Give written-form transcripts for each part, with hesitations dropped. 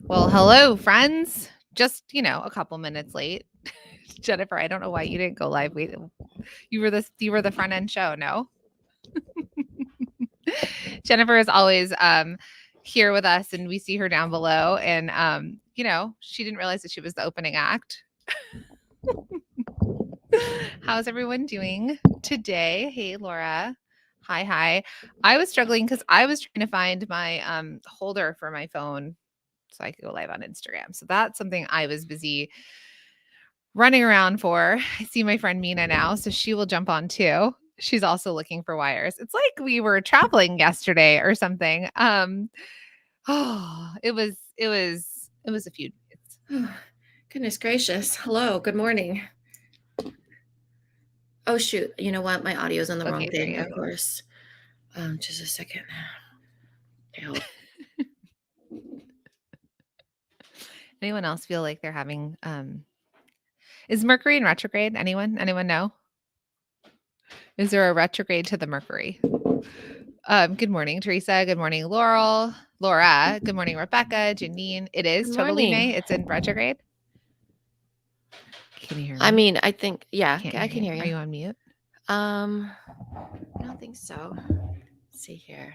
Well, hello, friends. Just, a couple minutes late. Jennifer, I don't know why you didn't go live. You were the front end show, no? Jennifer is always here with us and we see her down below and she didn't realize that she was the opening act. How's everyone doing today? Hey, Laura. Hi. I was struggling because I was trying to find my holder for my phone so I could go live on Instagram. So that's something I was busy running around for. I see my friend Minna now, so she will jump on too. She's also looking for wires. It's like we were traveling yesterday or something. It was a few days. Goodness gracious. Hello. Good morning. Oh, shoot. You know what? My audio's on the wrong Okay, there thing, you of go. course. Just a second. Ew. Anyone else feel like they're having is Mercury in retrograde? Anyone know? Is there a retrograde to the Mercury? Good morning, Teresa. Good morning, Laura. Good morning, Rebecca. Janine. It is Good totally morning. May. It's in retrograde. Can you hear me? I mean, I think, yeah, Can't I can hear Are you. you on mute? I don't think so. Let's see here.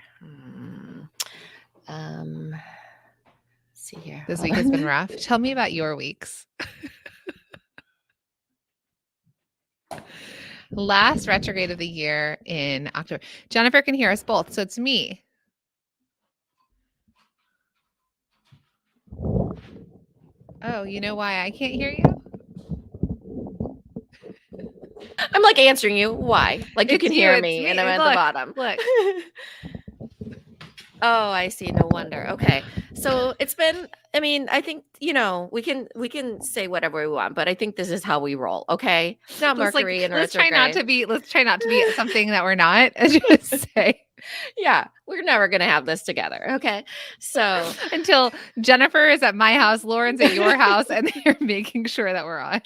See here. This Hold week has been on. rough. Tell me about your weeks. Last retrograde of the year in October. Jennifer can hear us both, so it's me. Oh, you know why I can't hear you? I'm like answering you. Why? Like you It's can you. hear It's me and me. I'm at the Look, bottom. look. Oh, I see. No wonder. Okay. So it's been, I mean, I think, we can say whatever we want, but I think this is how we roll. Okay. It's not Mercury in Let's try not retrograde. to be. Let's try not to be something that we're not. Just say Yeah. We're never going to have this together. Okay. So until Jennifer is at my house, Lauren's at your house, and they're making sure that we're on.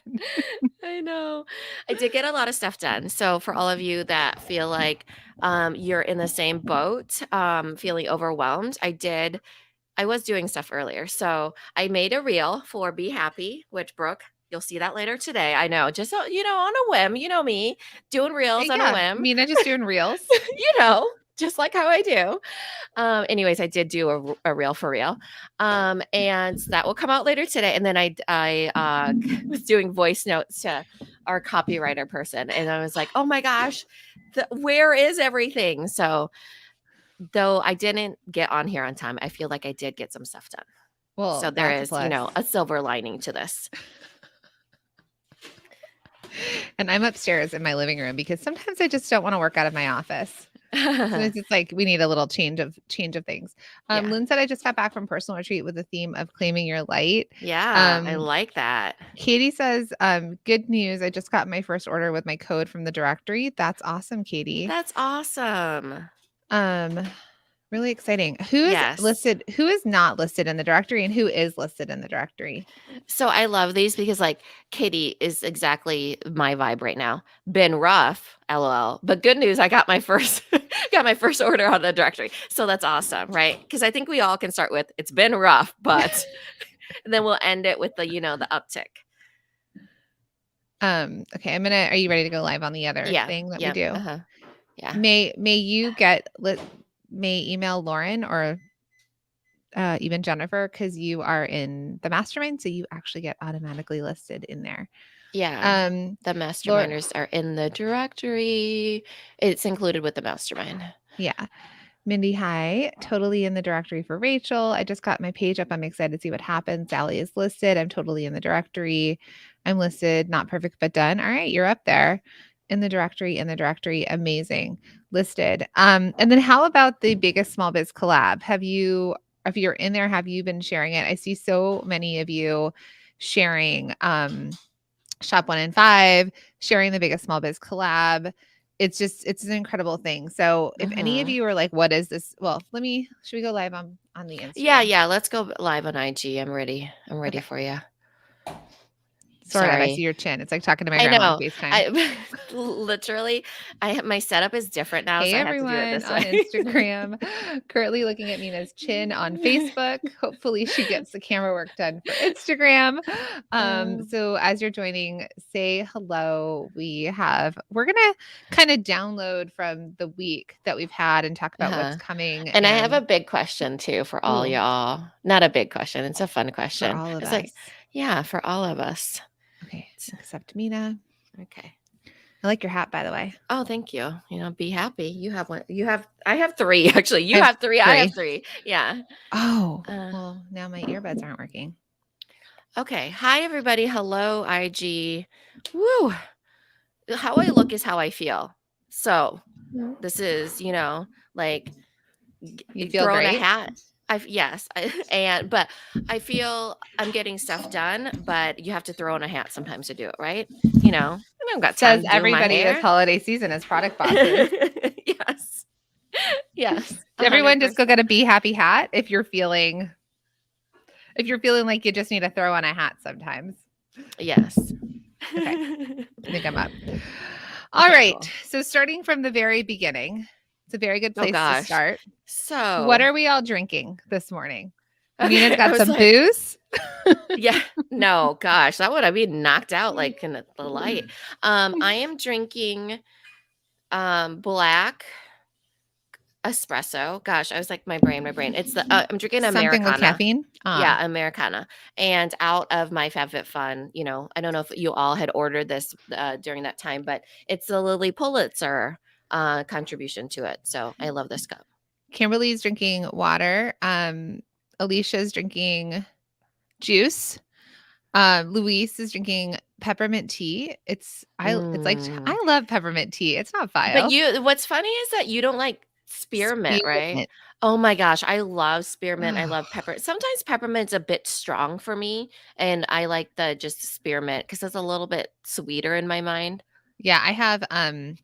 I know. I did get a lot of stuff done. So for all of you that feel like you're in the same boat, feeling overwhelmed, I was doing stuff earlier. So I made a reel for Be Happy, which Brooke, you'll see that later today. I know, just so, on a whim, you know me, doing reels on a Yeah, whim, Mina just doing reels. just like how I do. Anyways, I did do a reel for real. And that will come out later today. And then I was doing voice notes to our copywriter person. And I was like, oh my gosh, where is everything? So though I didn't get on here on time, I feel like I did get some stuff done. Well, So there that's a is, plus. a silver lining to this. And I'm upstairs in my living room because sometimes I just don't want to work out of my office. Sometimes it's like we need a little change of things. Yeah. Lynn said I just got back from personal retreat with the theme of claiming your light. Yeah, I like that. Katie says, good news. I just got my first order with my code from the directory. That's awesome, Katie. That's awesome. Really exciting. Who is Yes. listed? Who is not listed in the directory, and who is listed in the directory? So I love these because like Katie is exactly my vibe right now. Been rough, LOL. But good news, I got my first order on the directory. So that's awesome, right? Because I think we all can start with it's been rough, but and then we'll end it with the the uptick. Okay, are you ready to go live on the other Yeah. thing that we Yeah. do? Yeah. May you may email Lauren or even Jennifer because you are in the mastermind, so you actually get automatically listed in there. Yeah. The masterminders are in the directory. It's included with the mastermind. Yeah. Mindy, hi. Totally in the directory for Rachel. I just got my page up. I'm excited to see what happens. Sally is listed. I'm totally in the directory. I'm listed. Not perfect, but done. All right. You're up there in the directory. Amazing. Listed. And then how about the biggest small biz collab? If you're in there, have you been sharing it? I see so many of you sharing Shop 1 in 5, sharing the biggest small biz collab. It's an incredible thing. So if any of you are like, what is this? Well, should we go live on the Instagram? Yeah. Let's go live on IG. I'm ready. I'm ready for you. Sort of. I see Sorry. your chin. It's like talking to my I grandma on know. FaceTime. I literally, my setup is different now, Hey so I have to do it everyone this on way. Instagram, currently looking at Mina's chin on Facebook. Hopefully she gets the camera work done for Instagram. Um, So as you're joining, say hello. We're gonna kind of download from the week that we've had and talk about what's uh-huh. coming And I have a and big question too for all ooh, y'all. Not a big question, it's a fun for question. all of It's like, us. yeah, for all of us. Okay, except Mina. Okay. I like your hat, by the way. Oh, thank you. Be happy. You have one. I have 3 actually. I You have have 3, I have 3. 3. Yeah. Oh, Uh, well, now my earbuds aren't working. okay. Hi everybody. Hello IG. Woo. How I look is how I feel. So, this is, like You feel throwing a great? hat. Yes, but I feel I'm getting stuff done, but you have to throw in a hat sometimes to do it, right? I don't got time Says to do my everybody this hair. holiday season as product bosses. Yes. Yes. Everyone just go 100%. get a Be Happy hat if you're feeling like you just need to throw on a hat sometimes. Yes. Okay, I think I'm up. All Okay, right. cool. So starting from the very beginning, it's a very good Oh place to gosh. start. What So, are we all drinking this morning? Mina's okay, I got was some like, booze. yeah, no, gosh, that would have been knocked out like in the light. I am drinking black espresso. Gosh, I was like, my brain. I'm drinking Something with Americana. caffeine. Yeah, Americana. And out of my FabFitFun, I don't know if you all had ordered this during that time, but it's the Lily Pulitzer contribution to it. So I love this cup. Kimberly's drinking water. Alicia's drinking juice. Luis is drinking peppermint tea. It's like Mm. I love peppermint tea. It's not But vile. what's funny is that you don't like spearmint, right? Spearmint. Oh my gosh, I love spearmint. I love Oh, pepper. Sometimes peppermint's a bit strong for me, and I like the just spearmint because it's a little bit sweeter in my mind. yeah, I have I'm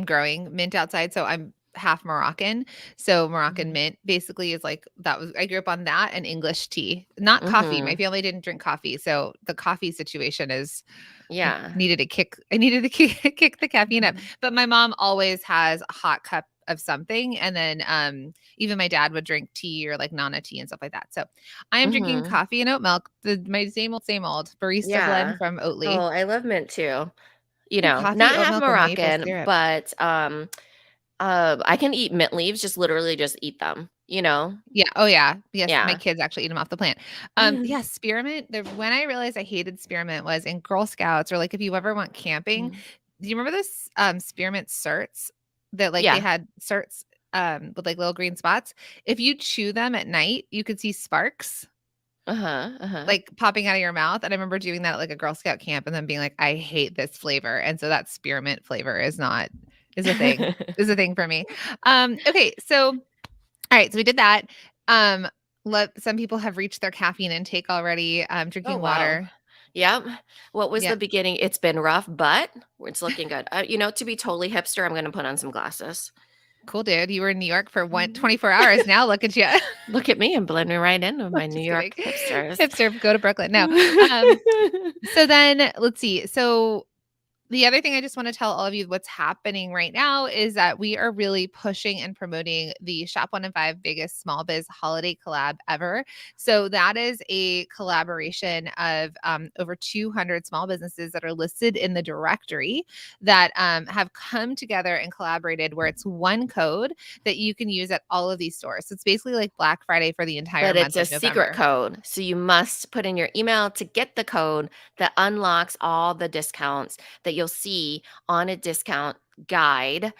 growing mint outside, so I'm half Moroccan. So Moroccan Mhm. mint basically is like that was I grew up on that and English tea, not coffee. My Mhm. family didn't drink coffee, so the coffee situation is Yeah. needed a kick. I needed to kick the caffeine up. Mhm. But my mom always has a hot cup of something, and then even my dad would drink tea or like Nana tea and stuff like that. So I am drinking Mhm. coffee and oat milk, my same old barista blend Yeah. from Oh, Oatly. I love mint too. Coffee, Not oat half milk, and maple Moroccan, syrup. but I can eat mint leaves, just literally just eat them, you know? Yeah. Oh, yeah. Yes, my Yeah. kids actually eat them off the plant. Yeah, spearmint. When I realized I hated spearmint was in Girl Scouts or like if you ever went camping. Mm. Do you remember this spearmint certs that like they Yeah. had certs with like little green spots? If you chew them at night, you could see sparks Uh-huh. Uh-huh. like popping out of your mouth. And I remember doing that at like a Girl Scout camp and then being like, I hate this flavor. And so that spearmint flavor is a thing, is a thing for me. Okay, so all right, so we did that. Um, some people have reached their caffeine intake already. Oh, Drinking wow. water. Yep. What was the Yep. beginning? It's been rough, but it's looking good. To be totally hipster, I'm gonna put on some glasses. Cool, dude. You were in New York for Mhm. 24 hours. Now look at you. Look at me, I'm blending right in with my New Just kidding. York hipsters. Hipster, go to Brooklyn. No. So then let's see. So the other thing I just want to tell all of you what's happening right now is that we are really pushing and promoting the Shop One and Five biggest small biz holiday collab ever. So that is a collaboration of over 200 small businesses that are listed in the directory that have come together and collaborated where it's one code that you can use at all of these stores. So it's basically like Black Friday for the entire But it's month a of secret November. code. So you must put in your email to get the code that unlocks all the discounts that you'll see on a discount guide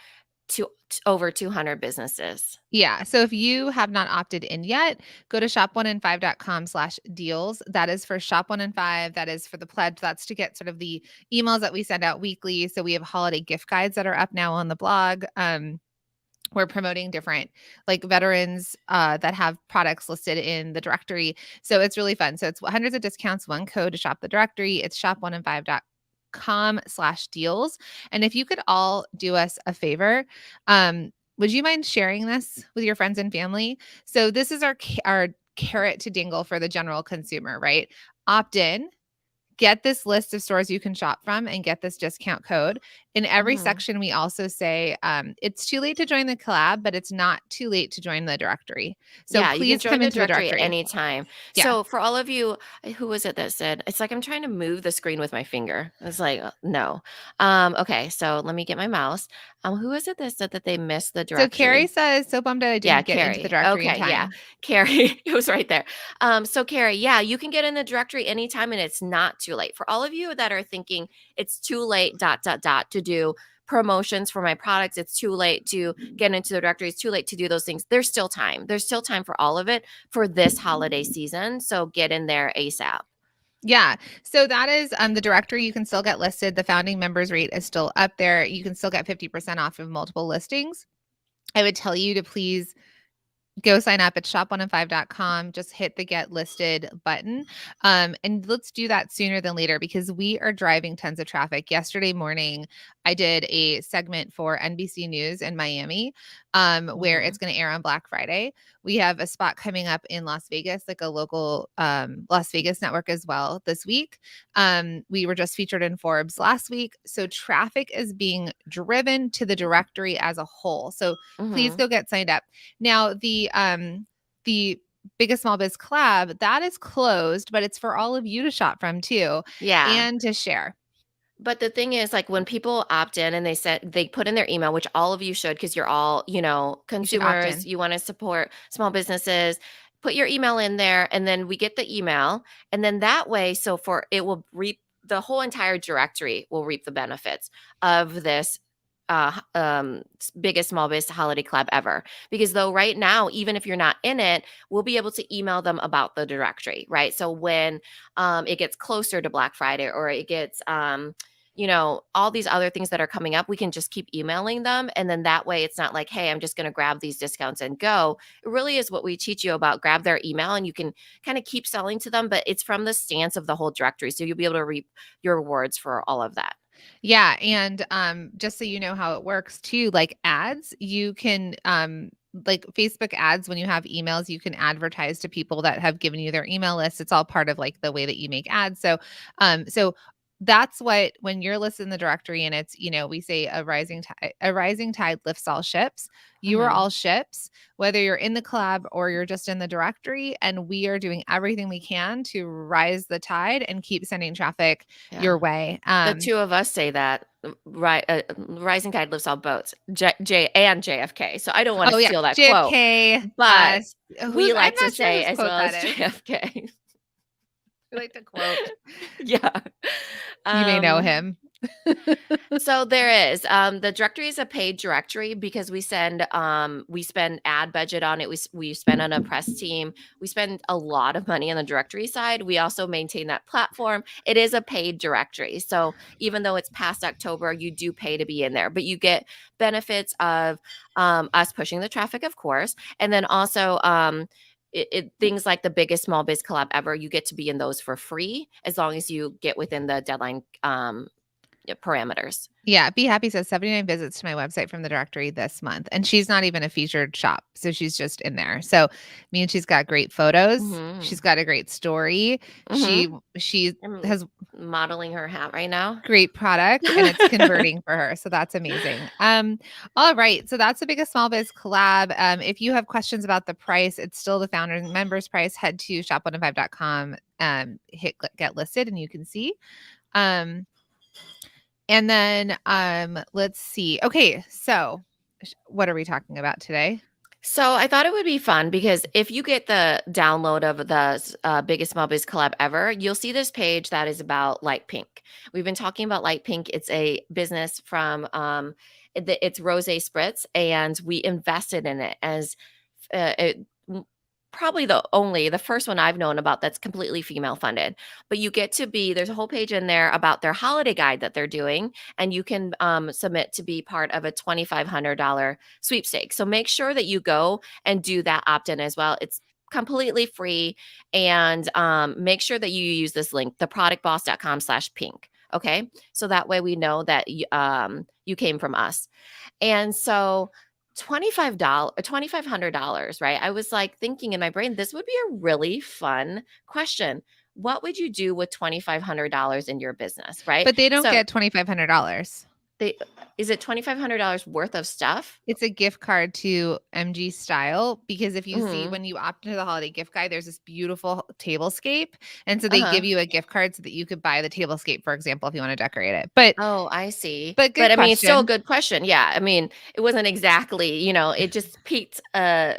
to over 200 businesses. Yeah. So if you have not opted in yet, go to shop1and5.com/deals. That is for Shop One and Five. That is for the pledge. That's to get sort of the emails that we send out weekly. So we have holiday gift guides that are up now on the blog. We're promoting different like veterans that have products listed in the directory. So it's really fun. So it's hundreds of discounts, one code to shop the directory. It's shop1and5.com/deals. And if you could all do us a favor, would you mind sharing this with your friends and family? So this is our carrot to dingle for the general consumer, right? Opt in, get this list of stores you can shop from and get this discount code. In every Mhm. section, we also say it's too late to join the collab, but it's not too late to join the directory. So Yeah, you can please join come the into the directory at directory. any time. Yeah. So for all of you, who was it that said, it's like I'm trying to move the screen with my finger. It's like, no. Okay, so let me get my mouse. Who was it that said that they missed the So Carrie directory? says, so bummed that I Yeah, didn't get into the Carrie. directory in Okay, yeah. time. Carrie, it was right there. So Carrie, yeah, you can get in the directory anytime and it's not too late. For all of you that are thinking it's too late, to do promotions for my products, it's too late to get into the directory, it's too late to do those things. There's still time. There's still time for all of it for this holiday season. So get in there ASAP. Yeah. So that is the directory. You can still get listed. The founding members rate is still up there. You can still get 50% off of multiple listings. I would tell you to please go sign up at shop105.com. Just hit the get listed button. And let's do that sooner than later because we are driving tons of traffic. Yesterday morning, I did a segment for NBC News in Miami where Mhm. it's going to air on Black Friday. We have a spot coming up in Las Vegas, like a local Las Vegas network as well this week. We were just featured in Forbes last week. So traffic is being driven to the directory as a whole. So please Mhm. go get signed up. Now, the Biggest Small Biz Collab, that is closed, but it's for all of you to shop from too Yeah. and to share. But the thing is, like, when people opt in and they put in their email, which all of you should, because you're all, You should opt consumers, in. you want to support small businesses, put your email in there, and then we get the email. And then that way, so for it will reap the whole entire directory will reap the benefits of this biggest small business holiday club ever. Because though right now, even if you're not in it, we'll be able to email them about the directory, right? So when it gets closer to Black Friday or it gets all these other things that are coming up, we can just keep emailing them. And then that way it's not like, hey, I'm just going to grab these discounts and go. It really is what we teach you about. Grab their email and you can kind of keep selling to them, but it's from the stance of the whole directory. So you'll be able to reap your rewards for all of that. Yeah, and just so you know how it works too, like ads, you can like Facebook ads when you have emails, you can advertise to people that have given you their email list. It's all part of like the way that you make ads. So that's what when you're listed in the directory and it's, we say a rising tide lifts all ships. You are Hmm. all ships, whether you're in the collab or you're just in the directory, and we are doing everything we can to rise the tide and keep sending traffic Yeah. your way. The two of us say that, right? Rising tide lifts all boats, J and JFK. So I don't want to Oh, yeah, steal that quote, JFK, but who we I'm like to not sure say whose as quote well that as is. JFK. We like to quote. Yeah. You may know Um, him. So there is the directory is a paid directory because we spend ad budget on it. We spend on a press team. We spend a lot of money on the directory side. We also maintain that platform. It is a paid directory. So even though it's past October, you do pay to be in there, but you get benefits of us pushing the traffic, of course, and then also things like the biggest small biz collab ever, you get to be in those for free as long as you get within the deadline parameters. Yeah, Be Happy says 79 visits to my website from the directory this month. And she's not even a featured shop. So she's just in there. So she's got great photos. She's Mhm. got a great story. She Mhm. she I'm has modeling her hat right now. great product and it's converting for her. So that's amazing. All right. So that's the biggest small biz collab. If you have questions about the price, it's still the founder and members price. Head to shop105.com, hit get listed and you can see. Um, and then let's see. Okay, so what are we talking about today? So I thought it would be fun because if you get the download of the biggest small biz collab ever, you'll see this page that is about Light Pink. We've been talking about Light Pink. It's a business from it's Rose Spritz, and we invested in it as it, probably the first one I've known about that's completely female funded. But you get to be there's a whole page in there about their holiday guide that they're doing, and you can submit to be part of a $2,500 sweepstakes. So make sure that you go and do that opt in as well. It's completely free, and make sure that you use this link, theproductboss.com/pink. Okay, so that way we know that you came from us. And so $2,500, right? I was like thinking in my brain, this would be a really fun question. what would you do with $2,500 in your business, right? But they don't So get $2,500. they is it $2,500 worth of stuff? It's a gift card to MG Style because if you see Mhm. when you opt into the holiday gift guide, there's this beautiful tablescape, and so they give Uh-huh. you a gift card so that you could buy the tablescape, for example, if you wanna decorate it. But Oh, I see. but good But I mean, it's still a question. good question. Yeah. I mean, it wasn't exactly, it just piqued a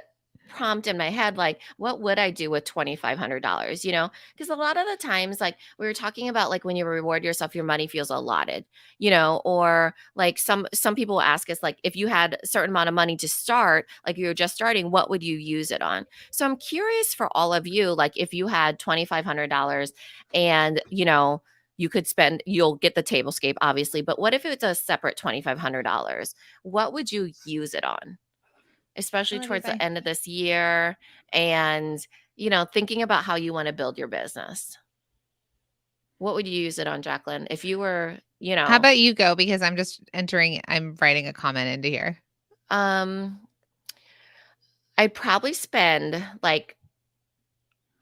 prompt in my head like, what would I do with $2,500? Because a lot of the times, like we were talking about, like when you reward yourself, your money feels allotted, or like some people ask us, like, if you had a certain amount of money to start, like you were just starting, what would you use it on? So I'm curious for all of you, like if you had $2,500 and, you'll get the tablescape, obviously, but what if it's a separate $2,500? What would you use it on? Especially What if towards the I end of this year and, thinking about how you want to build your business. What would you use it on, Jacqueline? If you were, How about you go because I'm writing a comment into here. um, I'd probably spend like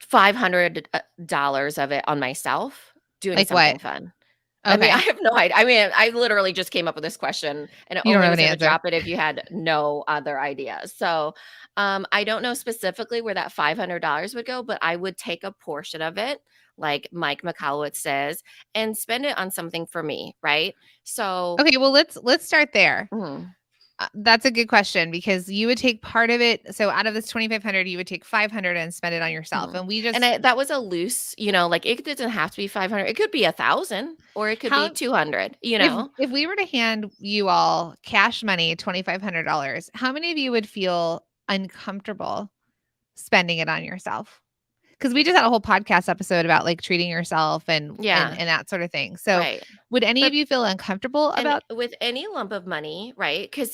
$500 of it on myself doing Like what? something fun. I mean, I Okay. have no idea. I mean, I literally just came up with this question and it You don't only have was an going to answer. drop it if you had no other ideas. So, I don't know specifically where that $500 would go, but I would take a portion of it, like Mike McCallowitz says, and spend it on something for me, right? So, Okay, well, let's start there. mm, That's a good question because you would take part of it. So out of this 2,500, you would take 500 and spend it on yourself. mhm. And we And just that was a loose, like it doesn't have to be 500. It could be 1,000 or it could be how 200, if we were to hand you all cash money, $2,500, how many of you would feel uncomfortable spending it on yourself? Because we just had a whole podcast episode about like treating yourself and Yeah, that sort of thing. So right. would any of But you feel uncomfortable And about with any lump of money, right? Because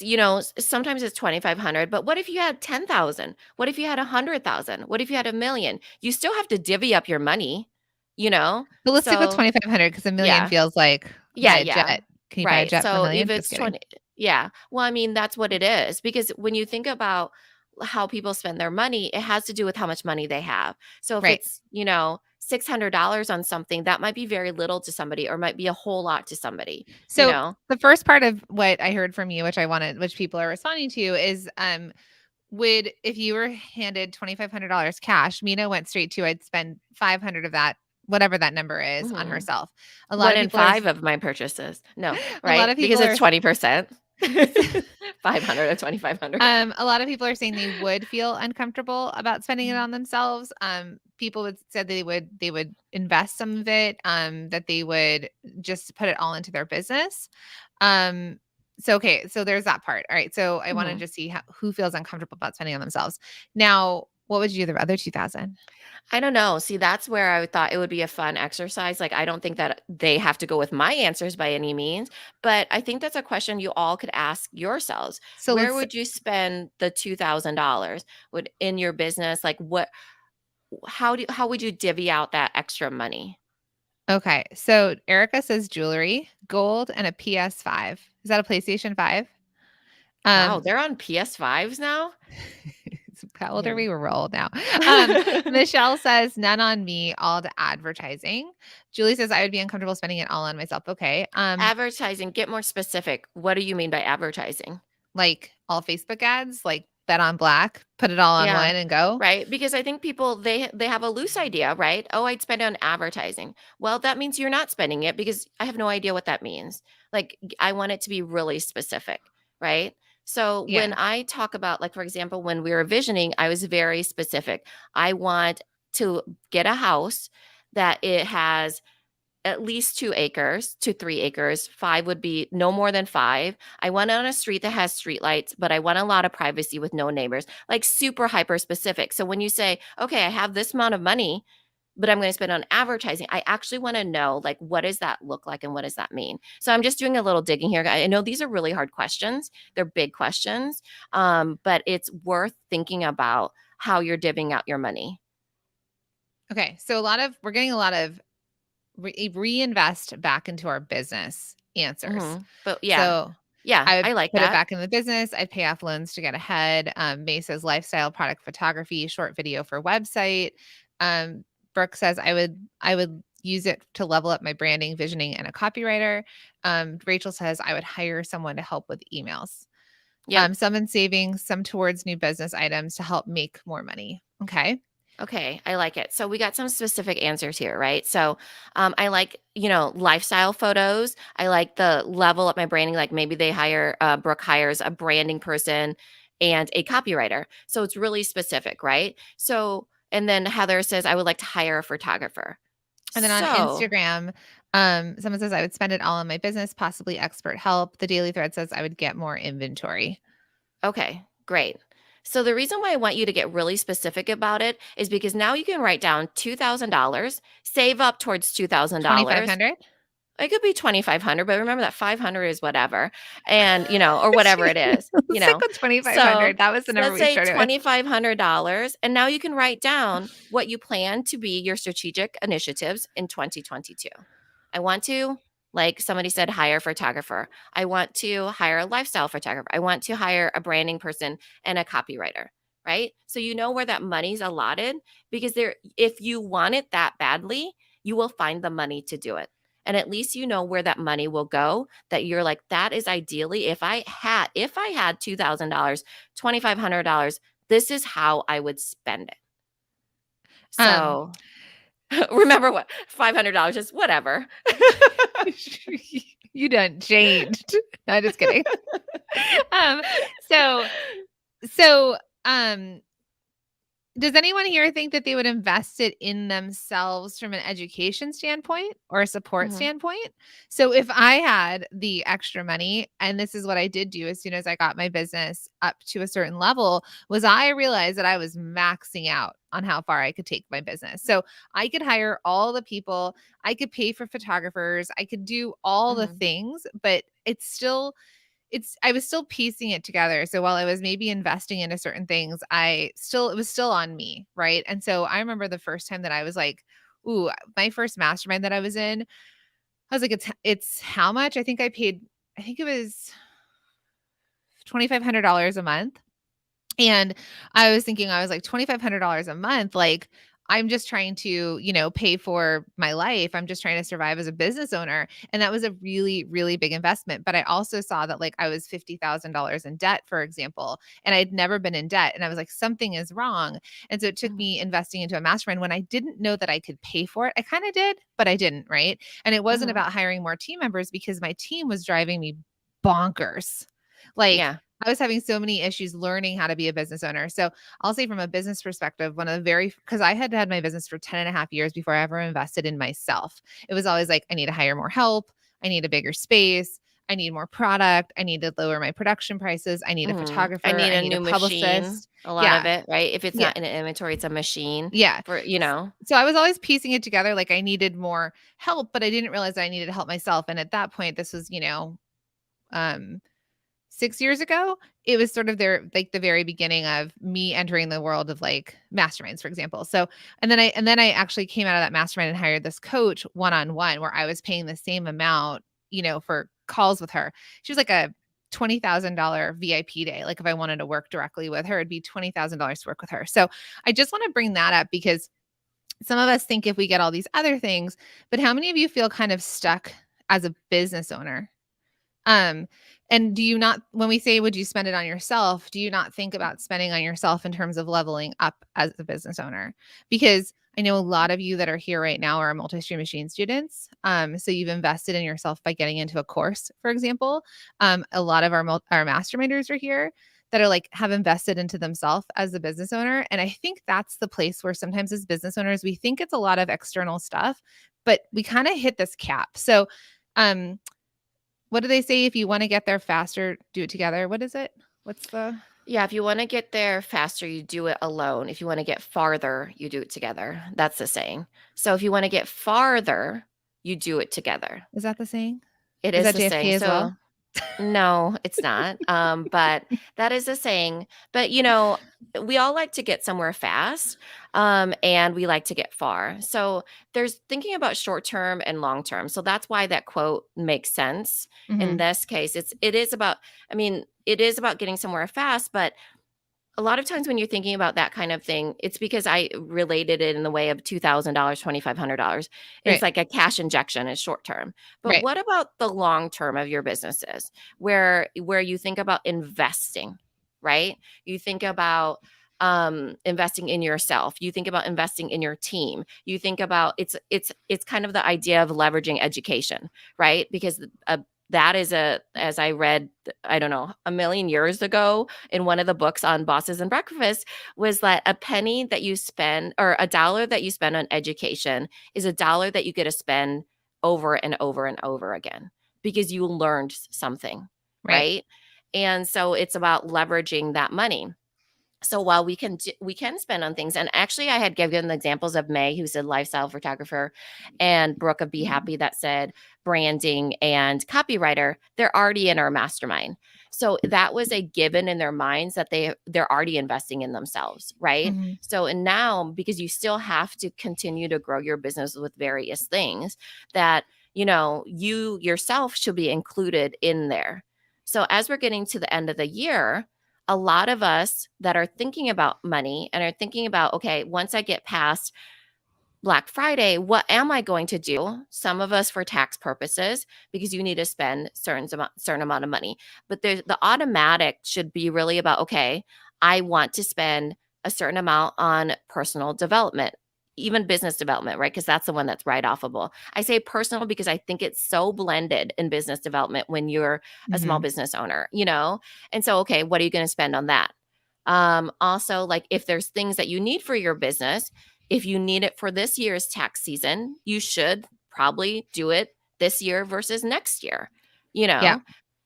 sometimes it's 2,500, but what if you had 10,000? What if you had 100,000? What if you had 1,000,000? You still have to divvy up your money, you know? but let's stick with So 2,500 because a million yeah, feels like buy yeah, a yeah. jet. Can you buy a Right. jet for a So million? if Just it's kidding. 20, yeah. Well, I mean, that's what it is because when you think about how people spend their money, it has to do with how much money they have. So if Right. it's, $600 on something, that might be very little to somebody or might be a whole lot to somebody, you So know? the first part of what I heard from you, which people are responding to is, would if you were handed $2,500 cash, Mina went straight to I'd spend 500 of that, whatever that number is, on Mhm. herself. A lot 1 of in people are 5 of my purchases. No, a lot right? of Because people it's are 20%. 500 or 2,500. a lot of people are saying they would feel uncomfortable about spending it on themselves. People would said they would invest some of it, that they would just put it all into their business. So okay, so there's that part. All right. So I want to Mhm. just see who feels uncomfortable about spending on themselves. Now, what would you do the other 2,000? I don't know. See, that's where I thought it would be a fun exercise. Like, I don't think that they have to go with my answers by any means, but I think that's a question you all could ask yourselves. So Where let's would you spend the $2,000? Would in your business, like what how would you divvy out that extra money? okay. So Erica says jewelry, gold, and a PS5. Is that a PlayStation 5? Wow, Um, they're on PS5s now? How old are Yeah. we? We're old now. Michelle says, none on me, all to advertising. Julie says, I would be uncomfortable spending it all on myself. Okay. Advertising, get more specific. What do you mean by advertising? Like all Facebook ads, like bet on black, put it all on Yeah. one and go. Right? Because I think people they have a loose idea, right? Oh, I'd spend it on advertising. Well, that means you're not spending it because I have no idea what that means. Like I want it to be really specific, right? So when Yeah. I talk about like for example when we were visioning, I was very specific. I want to get a house that it has at least 2 acres to 3 acres. 5 would be no more than 5. I want it on a street that has streetlights, but I want a lot of privacy with no neighbors, like super hyper specific. So when you say, okay, I have this amount of money, but I'm going to spend on advertising, I actually want to know like what does that look like and what does that mean? So I'm just doing a little digging here. I know these are really hard questions. They're big questions. But it's worth thinking about how you're divvying out your money. Okay. So we're getting a lot of reinvest back into our business answers. But yeah, So yeah, I would I like put it that. back in the business. I'd pay off loans to get ahead. May says lifestyle, product photography, short video for website. Um, Brooke says I would use it to level up my branding, visioning, and a copywriter. Rachel says I would hire someone to help with emails. Yep. Some in savings, some towards new business items to help make more money. Okay. Okay, I like it. So we got some specific answers here, right? So I like, lifestyle photos. I like the level up my branding. Like maybe they hire, Brooke hires a branding person and a copywriter. So it's really specific, right? So, and then Heather says, I would like to hire a photographer. And then on So, Instagram, someone says I would spend it all on my business, possibly expert help. The Daily Thread says I would get more inventory. okay, great. So the reason why I want you to get really specific about it is because now you can write down $2,000, save up towards $2,000. 2,500. It could be 2,500, but remember that 500 is whatever, and, or whatever it is, Let's stick with So 2,500. That was the number let's we say started with. $2,500, and now you can write down what you plan to be your strategic initiatives in 2022. I want to, like somebody said, hire a photographer. I want to hire a lifestyle photographer. I want to hire a branding person and a copywriter, right? So you know where that money's allotted, because if you want it that badly, you will find the money to do it. And at least you know where that money will go, that you're like, that is ideally, if I had $2,000, $2,500, this is how I would spend it. Um, So remember what? $500 is whatever. you done changed. No, just kidding. um, so, so, does anyone here think that they would invest it in themselves from an education standpoint or a support Mhm, standpoint? So if I had the extra money, and this is what I did do as soon as I got my business up to a certain level, was I realized that I was maxing out on how far I could take my business. So I could hire all the people, I could pay for photographers, I could do all the mhm, things, but I was still piecing it together. So while I was maybe investing into certain things, it was still on me, right? And so I remember the first time that I was like, ooh, my first mastermind that I was in, I was like, it's how much? I think it was $2,500 a month. And I was thinking, I was like, $2,500 a month, like, I'm just trying to, pay for my life. I'm just trying to survive as a business owner. And that was a really, really big investment. But I also saw that like I was $50,000 in debt, for example, and I'd never been in debt. And I was like, something is wrong. And so it took mhm, me investing into a mastermind when I didn't know that I could pay for it. I kind of did, but I didn't, right? And it wasn't mhm. about hiring more team members because my team was driving me bonkers. Like, Yeah. I was having so many issues learning how to be a business owner. So I'll say from a business perspective, because I had had my business for 10 and a half years before I ever invested in myself. It was always like, I need to hire more help. I need a bigger space. I need more product. I need to lower my production prices. I need a Mhm. I photographer. need I a need a new machine, publicist. a lot of Yeah. it, right? If it's Yeah. not in an inventory, it's a machine Yeah. for, So I was always piecing it together. Like I needed more help, but I didn't realize that I needed to help myself. And at that point, this was, um, 6 years ago, it was sort of the very beginning of me entering the world of, like, masterminds, for example. So and then I actually came out of that mastermind and hired this coach one-on-one where I was paying the same amount, for calls with her. She was like a $20,000 VIP day. Like, if I wanted to work directly with her, it'd be $20,000 to work with her. So, I just wanna bring that up because some of us think if we get all these other things, but how many of you feel kind of stuck as a business owner? Um, and do you not, when we say, would you spend it on yourself? Do you not think about spending on yourself in terms of leveling up as a business owner? Because I know a lot of you that are here right now are multi-stream machine students. So you've invested in yourself by getting into a course, for example. A lot of our masterminders are here that are like have invested into themselves as a business owner. And I think that's the place where sometimes as business owners, we think it's a lot of external stuff, but we kind of hit this cap. So um what do they say? If you wanna get there faster, do it together. What is it? What's the Yeah, if you wanna get there faster, you do it alone. If you wanna get farther, you do it together. That's the saying. So if you wanna get farther, you do it together. is that the saying? It Is is that the saying. JFK as So well? no, it's not. But that is a saying. But we all like to get somewhere fast, and we like to get far. So there's thinking about short term and long term. So that's why that quote makes sense. In Mhm. this case, it is about. I mean, it is about getting somewhere fast, but a lot of times when you're thinking about that kind of thing, it's because I related it in the way of $2,000, $2,500. It's Right. like a cash injection is short term. But Right. what about the long term of your businesses where you think about investing, right? You think about investing in yourself. You think about investing in your team. You think about it's kind of the idea of leveraging education, right? Because that is as I read, I don't know, a million years ago in one of the books on bosses and breakfast, was that a penny that you spend or a dollar that you spend on education is a dollar that you get to spend over and over and over again because you learned something, Right. right? And so it's about leveraging that money. So while we can spend on things, and actually I had given the examples of May, who's a lifestyle photographer, and Brooke of Be Happy that said branding and copywriter, they're already in our mastermind. So that was a given in their minds that they're already investing in themselves, right? Mhm. So and now, because you still have to continue to grow your business with various things, that you yourself should be included in there. So as we're getting to the end of the year, a lot of us that are thinking about money and are thinking about, okay, once I get past Black Friday, what am I going to do? Some of us for tax purposes, because you need to spend certain amount of money. But the automatic should be really about, okay, I want to spend a certain amount on personal development, even business development, right? Because that's the one that's write offable. I say personal because I think it's so blended in business development when you're a small Mhm. business owner. And so, okay, what are you going to spend on that? Also, like if there's things that you need for your business, if you need it for this year's tax season, you should probably do it this year versus next year, you Yeah. know?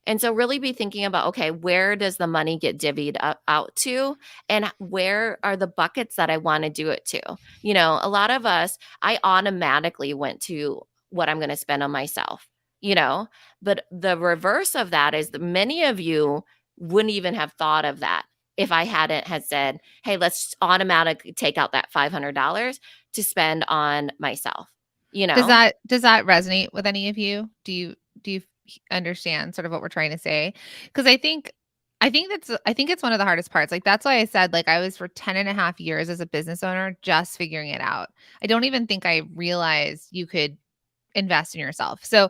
And so really be thinking about, okay, where does the money get divvied out to? And where are the buckets that I want to do it to? A lot of us, I automatically went to what I'm going to spend on myself, you know? But the reverse of that is that many of you wouldn't even have thought of that if I hadn't had said, hey, let's automatically take out that $500 to spend on myself, you Does know? that resonate with any of you? Do you understand sort of what we're trying to say? Because I think it's one of the hardest parts. Like that's why I said like I was for 10 and a half years as a business owner just figuring it out. I don't even think I realized you could invest in yourself. So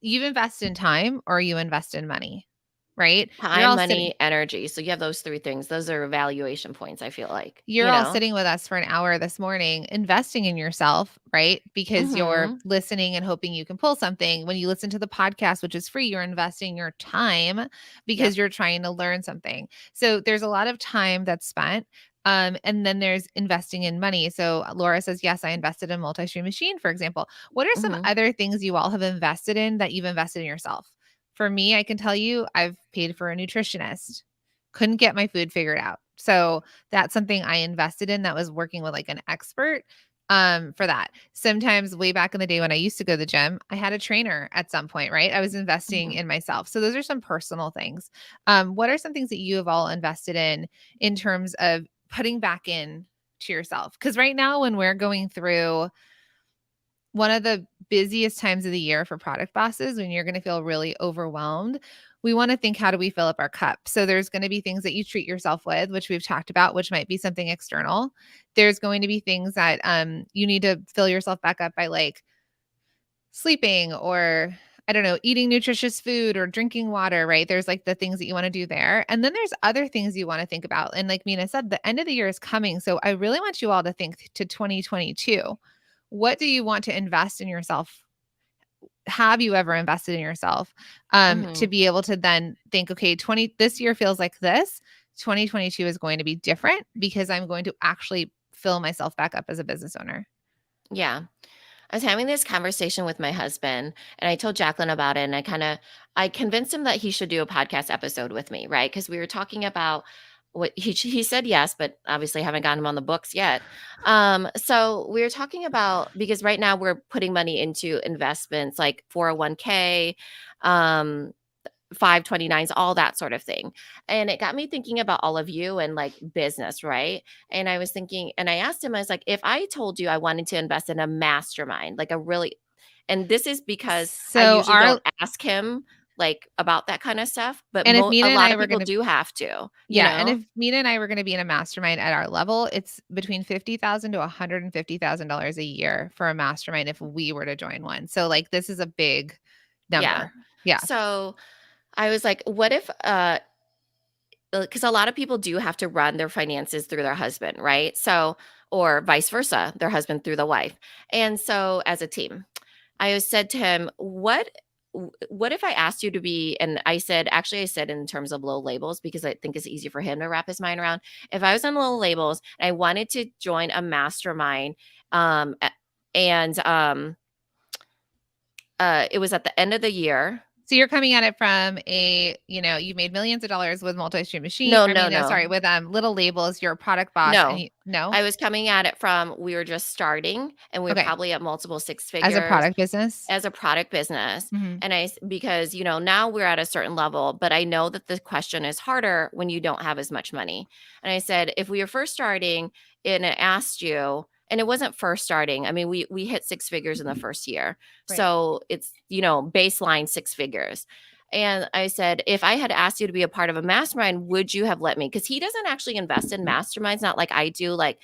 you've invested in time or you invest in money, right? You're Time, all sitting money, energy. So you have those 3 things. Those are evaluation points, I feel like, You're all sitting with us for an hour this morning, investing in yourself, right? Because you're Mhm. listening and hoping you can pull something. When you listen to the podcast, which is free, you're investing your time Yep. because you're trying to learn something. So there's a lot of time that's spent. And then there's investing in money. So Laura says, yes, I invested in multi-stream machine, for example. What are some Mhm. other things you all have invested in that you've invested in yourself? For me, I can tell you I've paid for a nutritionist. Couldn't get my food figured out. So that's something I invested in that was working with like an expert for that. Sometimes way back in the day when I used to go to the gym, I had a trainer at some point, right? I was investing Mhm. in myself. So those are some personal things. What are some things that you have all invested in terms of putting back in to yourself? Because right now, when we're going through one of the busiest times of the year for product bosses, when you're going to feel really overwhelmed, we want to think, how do we fill up our cup? So there's going to be things that you treat yourself with, which we've talked about, which might be something external. There's going to be things that you need to fill yourself back up by, like sleeping, or I don't know, eating nutritious food or drinking water, right? There's like the things that you want to do there. And then there's other things you want to think about. And like Mina said, the end of the year is coming. So I really want you all to think to 2022. What do you want to invest in yourself? Have you ever invested in yourself to Mhm. be able to then think, okay, 20 this year feels like this. 2022 is going to be different because I'm going to actually fill myself back up as a business owner. Yeah. I was having this conversation with my husband and I told Jacqueline about it and I convinced him that he should do a podcast episode with me, right? Because we were talking about what he said yes, but obviously haven't gotten him on the books yet. So we were talking about, because right now we're putting money into investments like 401k, um 529s, all that sort of thing. And it got me thinking about all of you and like business, right? And I was thinking, and I asked him, I was like, if I told you I wanted to invest in a mastermind, like a really, and this is because I So usually don't our ask him like about that kind of stuff, but And if a Mina and lot I of were people gonna do have to, you Yeah, and know? if Mina and I were gonna be in a mastermind at our level, it's between $50,000 to $150,000 a year for a mastermind if we were to join one. So, like, this is a big Yeah. number. Yeah. So I was like, what if, because a lot of people do have to run their finances through their husband, right? So, or vice versa, their husband through the wife. And so as a team, I said to him, what if I asked you to be, and I said, actually, I said in terms of low labels, because I think it's easy for him to wrap his mind around. If I was on low labels and I wanted to join a mastermind, a- and it was at the end of the year. So you're coming at it from you made millions of dollars with multi-stream machine. No, I no, mean, no, no. sorry, with little labels, you're a product boss and No. you no? I was coming at it from, we were just starting and we were Okay. probably at multiple six As a figures product business? as a product business. Mhm. And because, now we're at a certain level, but I know that the question is harder when you don't have as much money. And I said, if we were first starting and it asked you, and it wasn't first starting. I mean, we hit six figures in the first year. Right. So it's, baseline six figures. And I said, if I had asked you to be a part of a mastermind, would you have let me? Because he doesn't actually invest in masterminds, not like I do, like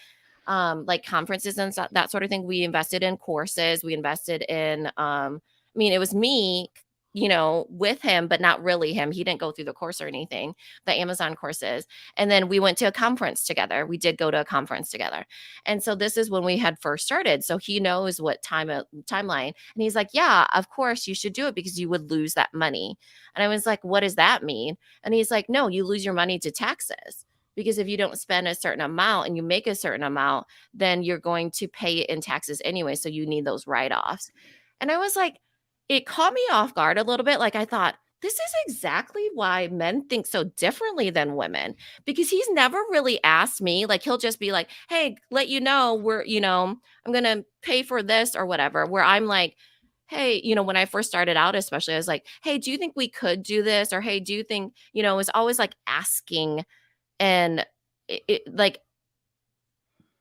conferences and that sort of thing. We invested in courses. We invested in, I mean, it was me, with him, but not really him. He didn't go through the course or anything, the Amazon courses. And then we went to a conference together. We did go to a conference together. And so this is when we had first started. So he knows what timeline. And he's like, yeah, of course you should do it because you would lose that money. And I was like, what does that mean? And he's like, no, you lose your money to taxes. Because if you don't spend a certain amount and you make a certain amount, then you're going to pay it in taxes anyway. So you need those write offs. And I was like, it caught me off guard a little bit. Like I thought, this is exactly why men think so differently than women, because he's never really asked me. Like he'll just be like, hey, let you know, I'm going to pay for this or whatever, where I'm like, hey, when I first started out, especially, I was like, hey, do you think we could do this? Or, hey, do you think, it was always like asking. And like,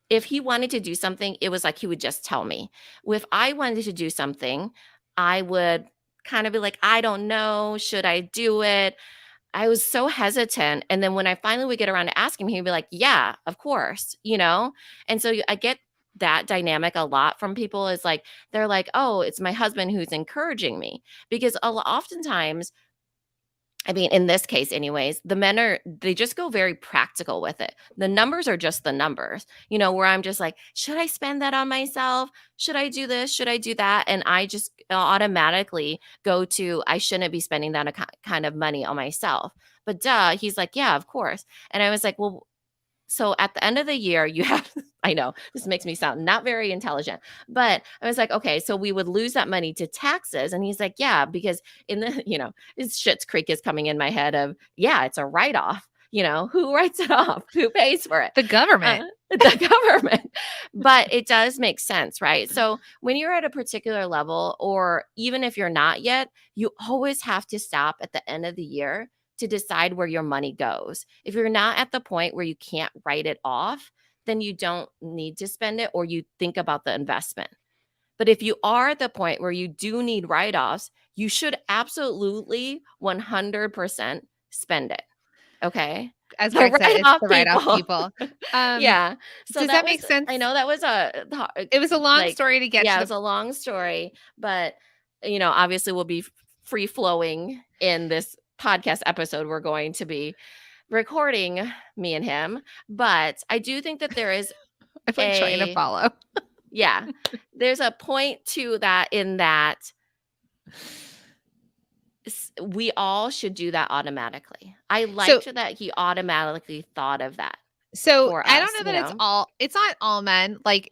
if he wanted to do something, it was like he would just tell me. If I wanted to do something, I would kind of be like, I don't know, should I do it? I was so hesitant. And then when I finally would get around to asking him, he'd be like, yeah, of course. And so I get that dynamic a lot from people, is like, they're like, oh, it's my husband who's encouraging me. Because oftentimes, I mean, in this case, anyways, the men they just go very practical with it. The numbers are just the numbers, where I'm just like, should I spend that on myself? Should I do this? Should I do that? And I just automatically go to, I shouldn't be spending that kind of money on myself. But duh, he's like, yeah, of course. And I was like, well, so at the end of the year, you have, I know this makes me sound not very intelligent, but I was like, okay, so we would lose that money to taxes. And he's like, yeah, because in the, this Schitt's Creek is coming in my head of, yeah, it's a write off. Who writes it off? Who pays for it? The government. The government. But it does make sense, right? So when you're at a particular level, or even if you're not yet, you always have to stop at the end of the year to decide where your money goes. If you're not at the point where you can't write it off, then you don't need to spend it, or you think about the investment. But if you are at the point where you do need write offs, you should absolutely 100% spend it. Okay. As The Greg said, write it's off the write-off people. people. Um, Yeah. So does that that was, make sense? I know that was It was a long like, story to get yeah, to it the was a long story, but, obviously we'll be free flowing in this podcast episode. We're going to be recording, me and him. But I do think that there is I'm, like, trying to follow. yeah, there's a point to that, in that we all should do that automatically. I So liked that he automatically thought of that So, for I don't us, know that it's not all men, like,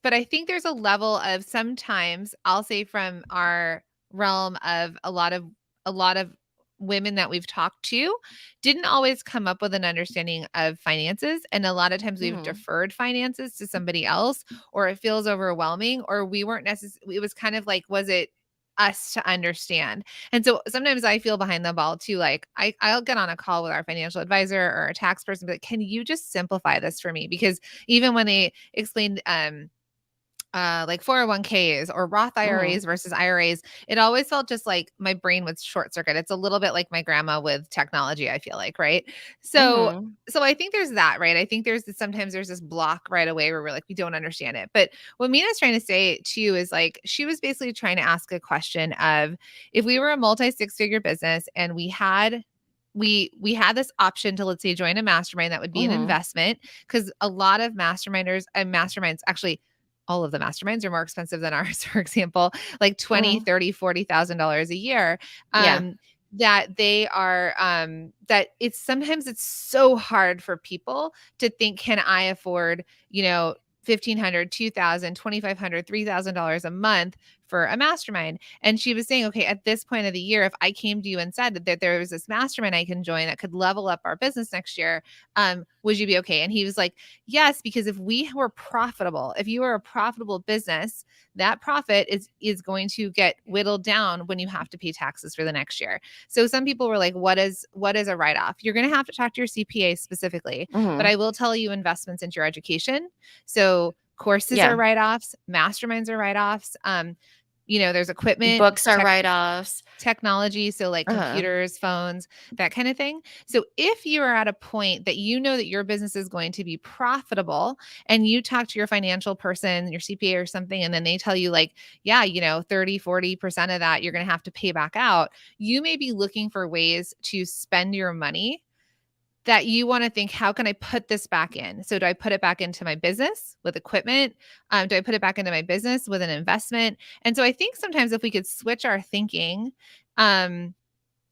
but I think there's a level of sometimes, I'll say from our realm of a lot of women that we've talked to, didn't always come up with an understanding of finances, and a lot of times we've Mhm. deferred finances to somebody else, or it feels overwhelming, or we weren't necessarily. It was kind of like, was it us to understand? And so sometimes I feel behind the ball too. Like I'll get on a call with our financial advisor or a tax person, but can you just simplify this for me? Because even when they explained like 401ks or Roth Mhm. IRAs versus IRAs, it always felt just like my brain would short circuit. It's a little bit like my grandma with technology, I feel like, right? So Mhm. so I think there's that, right? I think sometimes there's this block right away where we're like, we don't understand it. But what Mina's trying to say too is like she was basically trying to ask a question of if we were a multi six-figure business and we had this option to, let's say, join a mastermind that would be an Mhm. investment, because a lot of masterminders and masterminds, actually all of the masterminds are more expensive than ours, for example, like 20, Mhm. 30, $40,000 a year. Yeah. um that they are that it's sometimes it's so hard for people to think, can I afford, 1,500, 2,000, 2,500, $3,000 a month for a mastermind? And she was saying, okay, at this point of the year, if I came to you and said that there was this mastermind I can join that could level up our business next year, would you be okay? And he was like, yes, because if we were profitable, if you are a profitable business, that profit is going to get whittled down when you have to pay taxes for the next year. So some people were like, what is a write-off? You're going to have to talk to your CPA specifically, but Mhm. I will tell you investments into your education. So courses Yeah. are write-offs, masterminds are write-offs. There's equipment, Books are write-offs. technology, so like Uh-huh. computers, phones, that kind of thing. So if you are at a point that you know that your business is going to be profitable and you talk to your financial person, your CPA or something, and then they tell you like, yeah, 30, 40% of that you're going to have to pay back out, you may be looking for ways to spend your money that you want to think, how can I put this back in? So do I put it back into my business with equipment? Do I put it back into my business with an investment? And so I think sometimes if we could switch our thinking, um,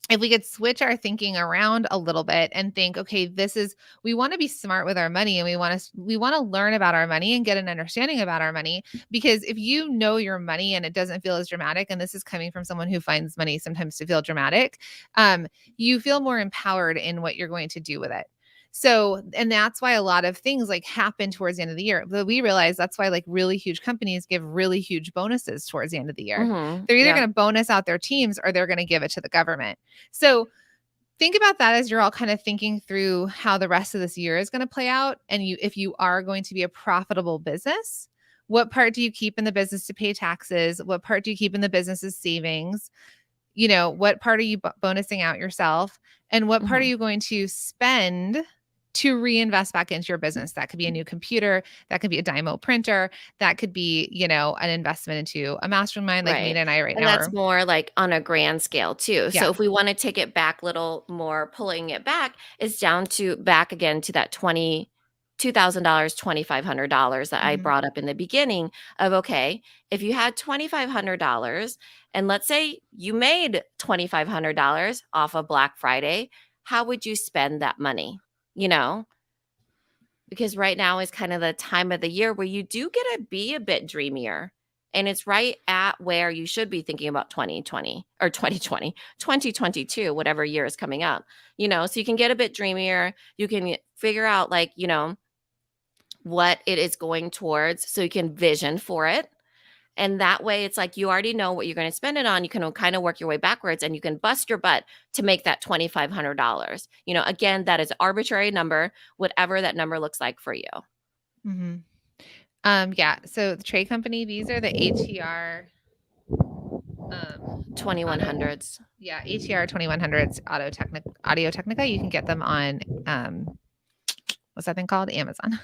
if we could switch our thinking around a little bit and think, okay, we want to be smart with our money, and we want to learn about our money and get an understanding about our money. Because if you know your money and it doesn't feel as dramatic, and this is coming from someone who finds money sometimes to feel dramatic, um, you feel more empowered in what you're going to do with it. So, and that's why a lot of things like happen towards the end of the year. But we realize that's why like really huge companies give really huge bonuses towards the end of the year. Mhm. They're either Yeah. going to bonus out their teams or they're going to give it to the government. So think about that as you're all kind of thinking through how the rest of this year is going to play out. And if you are going to be a profitable business, what part do you keep in the business to pay taxes? What part do you keep in the business as savings? What part are you bonusing out yourself? And what part are Mhm. you going to spend to reinvest back into your business? That could be a new computer, that could be a Dymo printer, that could be, an investment into a mastermind like Right. Mina and I right And now that's are. more like on a grand scale too. Yeah. So if we wanna take it back little more, pulling it back, it's down to back again to that $22,000, $2,500 that I Mhm. brought up in the beginning of, okay, if you had $2,500 and let's say you made $2,500 off of Black Friday, how would you spend that money? You know? Because right now is kind of the time of the year where you do get to be a bit dreamier. And it's right at where you should be thinking about 2020 or 2020, 2022, whatever year is coming up, so you can get a bit dreamier. You can figure out like, what it is going towards so you can vision for it. And that way, it's like you already know what you're going to spend it on. You can kind of work your way backwards and you can bust your butt to make that $2,500. Again, that is arbitrary number, whatever that number looks like for you. Mhm. Yeah. So the trade company, these are the ATR, auto, 2100s. yeah, ATR 2100s Audio Technica. You can get them on, what's that thing called? Amazon.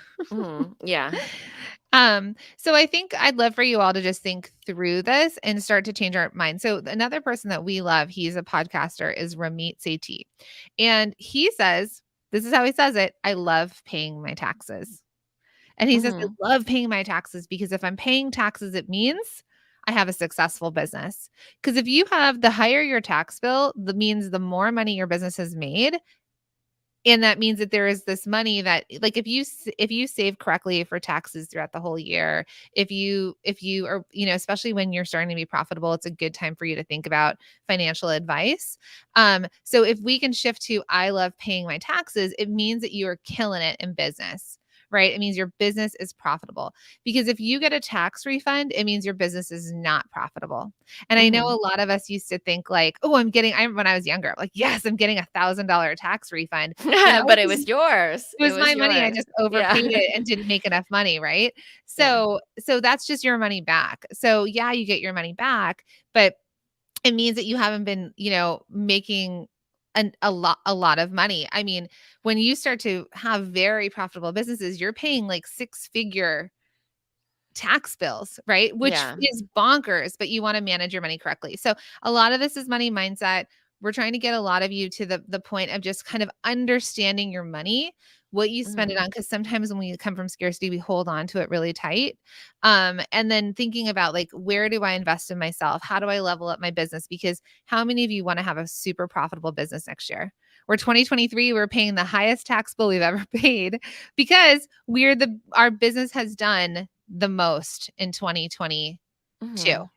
Yeah. So I think I'd love for you all to just think through this and start to change our mind. So another person that we love, he's a podcaster, is Ramit Sethi. And he says, this is how he says it: I love paying my taxes. And he says, I Mhm. love paying my taxes because if I'm paying taxes, it means I have a successful business. Because if you have the higher your tax bill, that means the more money your business has made. And that means that there is this money that, like, if you save correctly for taxes throughout the whole year, if you are, especially when you're starting to be profitable, it's a good time for you to think about financial advice. So if we can shift to I love paying my taxes, it means that you are killing it in business, right? It means your business is profitable. Because if you get a tax refund, it means your business is not profitable. And I know Mhm. a lot of us used to think like, oh, when I was younger, like, yes, I'm getting $1,000 tax refund. When I But it was was yours. it It was was my money, I yours. just Yeah. overpaid it and didn't make enough money, right? Yeah. So that's just your money back. So yeah, you get your money back, but it means that you haven't been, making a lot of money. I mean, when you start to have very profitable businesses, you're paying like six-figure tax bills, right? Which Yeah. is bonkers, but you want to manage your money correctly. So a lot of this is money mindset. We're trying to get a lot of you to the point of just kind of understanding your money, what you spend it Mhm. on. Because sometimes when we come from scarcity, we hold on to it really tight. And then thinking about like, where do I invest in myself? How do I level up my business? Because how many of you want to have a super profitable business next year? We're 2023, we're paying the highest tax bill we've ever paid because our business has done the most in 2022. Mhm.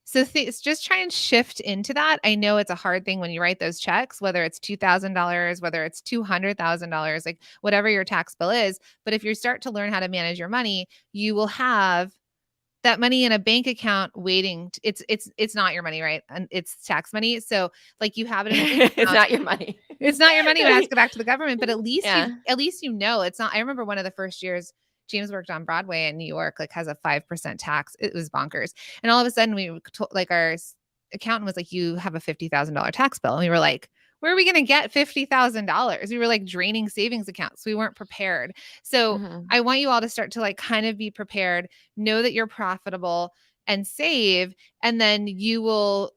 So just try and shift into that. I know it's a hard thing when you write those checks, whether it's $2,000, whether it's $200,000, like whatever your tax bill is. But if you start to learn how to manage your money, you will have that money in a bank account waiting. It's not your money, right? And it's tax money. So like you have it in a bank It's account. not your money. It's not your money when it has to go back to the government, but Yeah. at least it's not. I remember one of the first years James worked on Broadway in New York, like has a 5% tax. It was bonkers. And all of a sudden like accountant was like, you have a $50,000 tax bill. And we were like, where are we going to get $50,000? We were like draining savings accounts. We weren't prepared. So Mhm. I want you all to start to like kind of be prepared, know that you're profitable and save. And then you'll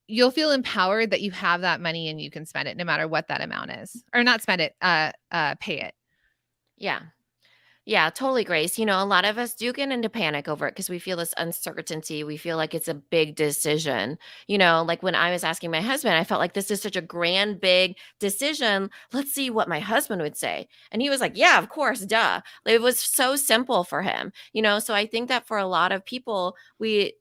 feel empowered that you have that money and you can spend it no matter what that amount is, or not spend it, pay it. Yeah. Yeah, totally, Grace. A lot of us do get into panic over it because we feel this uncertainty. We feel like it's a big decision. Like when I was asking my husband, I felt like this is such a grand, big decision. Let's see what my husband would say. And he was like, yeah, of course, duh. Like, it was so simple for him. So I think that for a lot of people, we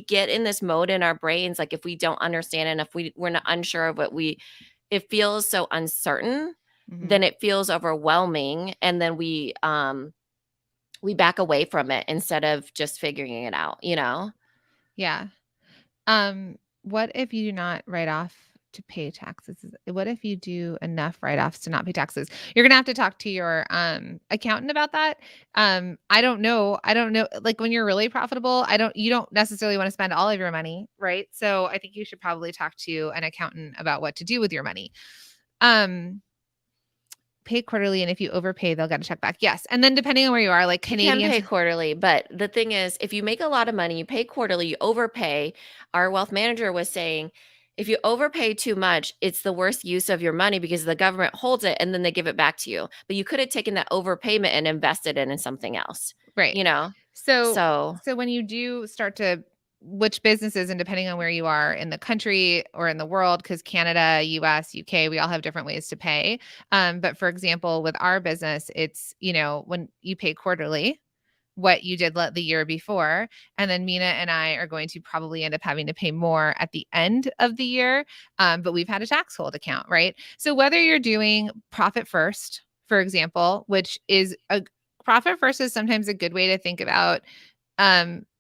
get in this mode in our brains, like if we don't understand and if we're not unsure of it feels so uncertain, Mhm. then it feels overwhelming, and then we back away from it instead of just figuring it out. Yeah. What if you do not write off to pay taxes? What if you do enough write-offs to not pay taxes? You're gonna have to talk to your accountant about that. I don't know. I don't know. Like when you're really profitable, you don't necessarily want to spend all of your money, right? So I think you should probably talk to an accountant about what to do with your money. Um, Pay quarterly, and if you overpay, they'll get a check back. Yes. And then depending on where you are, like You can Canadians. pay quarterly, but the thing is, if you make a lot of money, you pay quarterly, you overpay. Our wealth manager was saying, if you overpay too much, it's the worst use of your money because the government holds it and then they give it back to you. But you could have taken that overpayment and invested it in something else, Right. you know? So So, so when you do start to which businesses, and depending on where you are in the country or in the world, because Canada, US, UK, we all have different ways to pay. But for example, with our business, it's, when you pay quarterly, what you did the year before. And then Mina and I are going to probably end up having to pay more at the end of the year. But we've had a tax hold account, right? So whether you're doing profit first, for example, which is a profit first is sometimes a good way to think about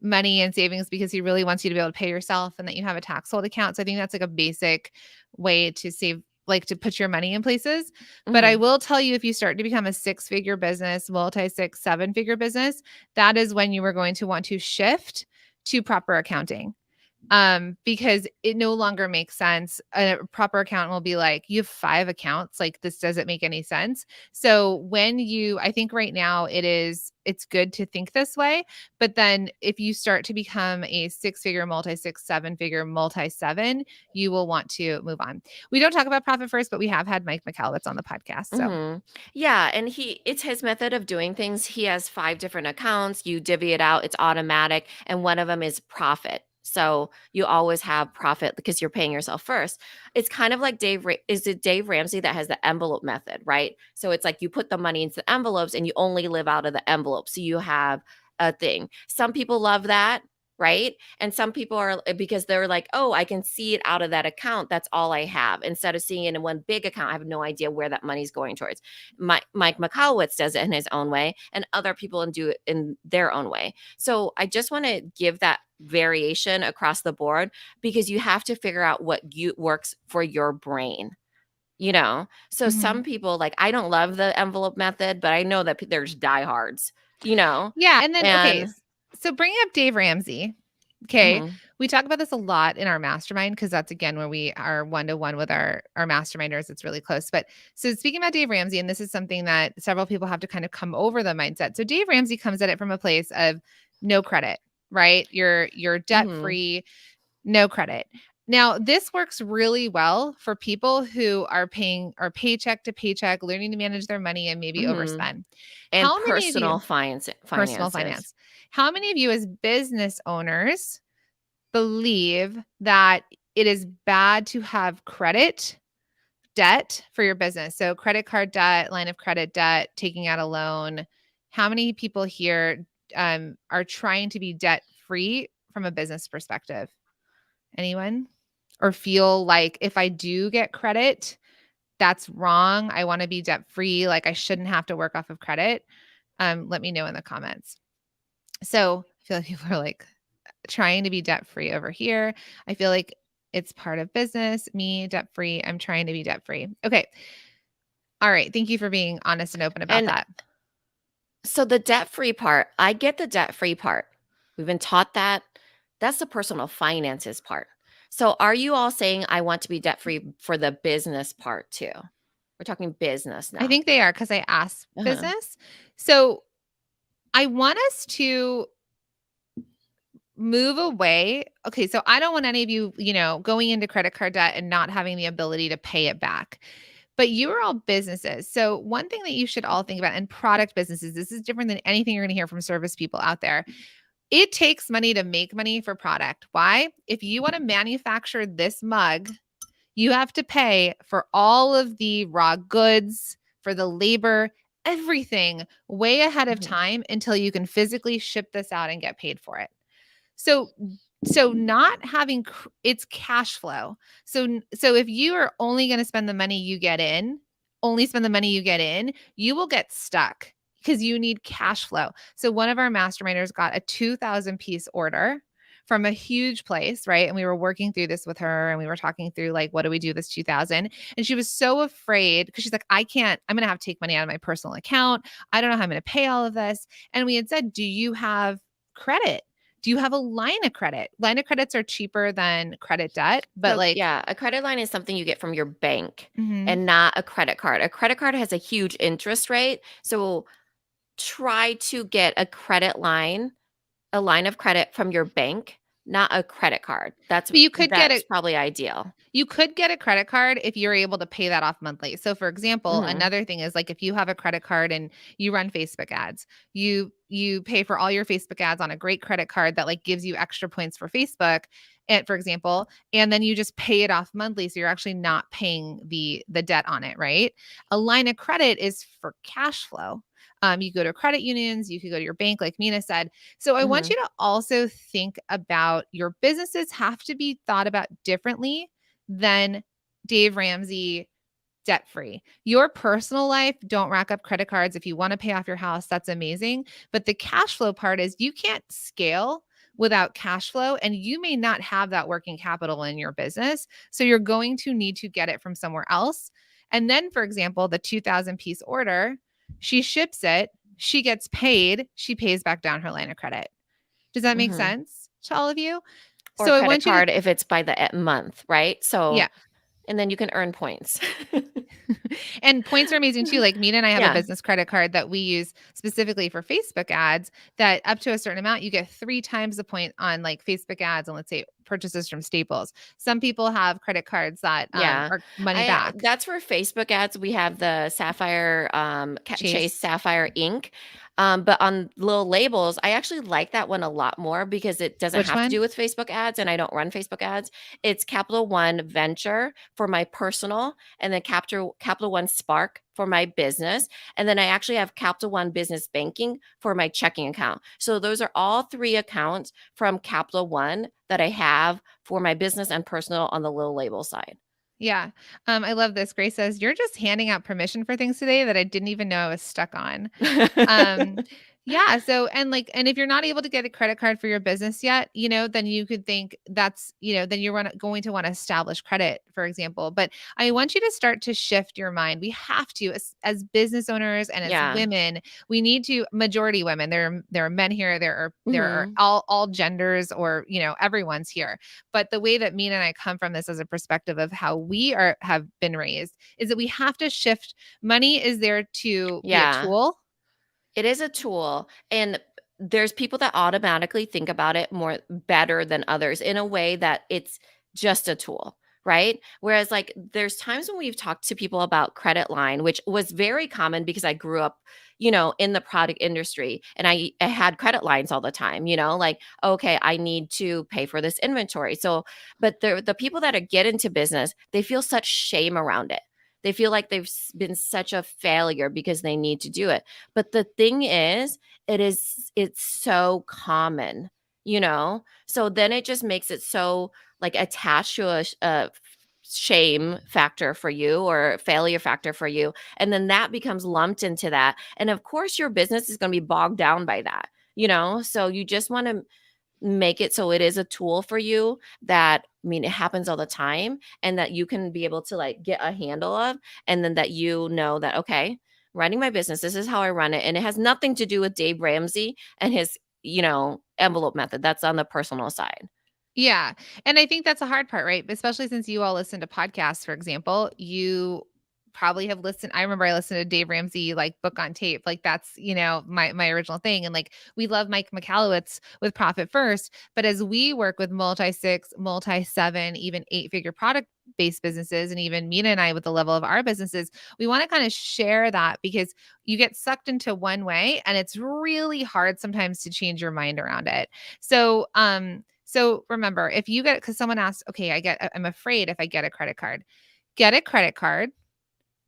money and savings because he really wants you to be able to pay yourself and that you have a tax hold account. So I think that's like a basic way to save, like to put your money in places. But I mhm. will tell you, if you start to become a six-figure business, multi six, seven-figure business, that is when you are going to want to shift to proper accounting, because it no longer makes sense. A proper accountant will be like, you have 5 accounts, like this doesn't make any sense. So I think right now it's good to think this way, but then if you start to become a six-figure, multi six, seven-figure, multi seven, you will want to move on. We don't talk about profit first, but we have had Mike McAllitt's on the podcast. So Yeah, and it's his method of doing things. He has 5 different accounts. You divvy it out, it's automatic, and one of them is profit. So you always have profit because you're paying yourself first. It's kind of like is it Dave Ramsey that has the envelope method, right? So it's like you put the money into the envelopes and you only live out of the envelope. So you have a thing. Some people love that. right? And some people are, because they're like, oh, I can see it out of that account. That's all I have. Instead of seeing it in one big account, I have no idea where that money's going towards. Mike McCallowitz does it in his own way, and other people do it in their own way. So I just want to give that variation across the board, because you have to figure out what works for your brain. So Mhm. some people, like, I don't love the envelope method, but I know that there's diehards, you know, Yeah, and then okay, and so bringing up Dave Ramsey. Okay, mhm, we talk about this a lot in our mastermind because that's again where we are one to one with our masterminders. It's really close. But so speaking about Dave Ramsey, and this is something that several people have to kind of come over the mindset. So Dave Ramsey comes at it from a place of no credit, right? You're debt mhm, free, no credit. Now, this works really well for people who are paying or paycheck to paycheck, learning to manage their money and maybe mhm, overspend. and How many of personal you, personal finances. finance, how many of you as business owners believe that it is bad to have credit debt for your business? So, credit card debt, line of credit debt, taking out a loan. How many people here are trying to be debt free from a business perspective? Anyone? Or feel like if I do get credit, that's wrong. I want to be debt free. Like I shouldn't have to work off of credit. Let me know in the comments. So I feel like people are like trying to be debt free over here. I feel like it's part of business. Me, debt free. I'm trying to be debt free. Okay. All right. Thank you for being honest and open about And that. so the debt-free part, I get the debt-free part. We've been taught that. That's the personal finances part. So are you all saying I want to be debt-free for the business part too? We're talking business I now. think they are because I asked Uh-huh. business. So I want us to move away. Okay, so I don't want any of you, going into credit card debt and not having the ability to pay it back. But you are all businesses. So one thing that you should all think about, and product businesses, this is different than anything you're going to hear from service people out there. It takes money to make money for product. Why? If you want to manufacture this mug, you have to pay for all of the raw goods, for the labor, everything way ahead of Mhm. time until you can physically ship this out and get paid for it. So not having it's cash flow. So if you are only going to spend the money you get in, only spend the money you get in, you will get stuck because you need cash flow. So one of our masterminders got a 2,000 piece order from a huge place, right? And we were working through this with her and we were talking through like what do we do with this 2,000? And she was so afraid because she's like I'm going to have to take money out of my personal account. I don't know how I'm going to pay all of this. And we had said, "Do you have credit? Do you have a line of credit?" Line of credits are cheaper than credit debt, but So, like yeah, a credit line is something you get from your bank mhm. and not a credit card. A credit card has a huge interest rate. So, try to get a line of credit from your bank, not a credit card. That's But that's probably ideal. you could get a credit card if you're able to pay that off monthly. So for example, Mhm. another thing is like if you have a credit card and you run Facebook ads, you pay for all your Facebook ads on a great credit card that like gives you extra points for Facebook and for example, and then you just pay it off monthly so you're actually not paying the debt on it, right? A line of credit is for cash flow. You go to credit unions, you could go to your bank like Mina said. So I want Mhm. you to also think about your businesses have to be thought about differently than Dave Ramsey debt free. Your personal life, don't rack up credit cards. If you want to pay off your house, that's amazing. But the cash flow part is you can't scale without cash flow, and you may not have that working capital in your business. So you're going to need to get it from somewhere else. And then, for example, the 2,000 piece order, she ships it, she gets paid, she pays back down her line of credit. Does that make Mhm. sense to all of you? Or So I credit want you to, card if it's by the month, right? yeah. So, and then you can earn points. And points are amazing too. Like Mina and I have a Yeah. business credit card that we use specifically for Facebook ads that up to a certain amount, you get 3 times the point on like Facebook ads and let's say purchases from Staples. Some people have credit cards that Yeah. are money I back. That's for Facebook ads. We have the Sapphire, Chase Chase. Sapphire ink. But on little labels, I actually like that one a lot more because it doesn't Which have to one? do with Facebook ads and I don't run Facebook ads. It's Capital One Venture for my personal and then Capital One Spark for my business. And then I actually have Capital One Business Banking for my checking account. So those are all 3 accounts from Capital One that I have for my business and personal on the little label side. Yeah. I love this. Grace says, "You're just handing out permission for things today that I didn't even know I was stuck on." Um, yeah, so and if you're not able to get a credit card for your business yet, then you could think that's, then you're going to want to establish credit, for example. But I want you to start to shift your mind. We have to, as business owners and as Yeah. women, we need to, majority women, there are men here, there are Mhm. all genders, or everyone's here. But the way that Mina and I come from this as a perspective of how have been raised is that we have to shift. Money is there to be a Yeah. tool. It is a tool, and there's people that automatically think about it more better than others in a way that it's just a tool, right? Whereas like there's times when we've talked to people about credit line, which was very common because I grew up, in the product industry, and I had credit lines all the time, like, okay, I need to pay for this inventory. So, but the people that get into business, they feel such shame around it. They feel like they've been such a failure because they need to do it. But the thing is, it's so common, So then it just makes it so like attached to a shame factor for you or failure factor for you. And then that becomes lumped into that. And of course, your business is going to be bogged down by that, So you just want to make it so it is a tool for you that, I mean, it happens all the time, and that you can be able to like get a handle of, and then that that, okay, running my business, this is how I run it. And it has nothing to do with Dave Ramsey and his, envelope method. That's on the personal side. Yeah. And I think that's a hard part, right? Especially since you all listen to podcasts, for example, you probably have listened. I remember I listened to Dave Ramsey, like, book on tape. Like, that's, my original thing. And like, we love Mike McAllowitz with Profit First. But as we work with multi-6, multi-7, even 8-figure product based businesses, and even Mina and I with the level of our businesses, we want to kind of share that, because you get sucked into one way and it's really hard sometimes to change your mind around it. So remember, if you because someone asked, okay, I'm afraid if I get a credit card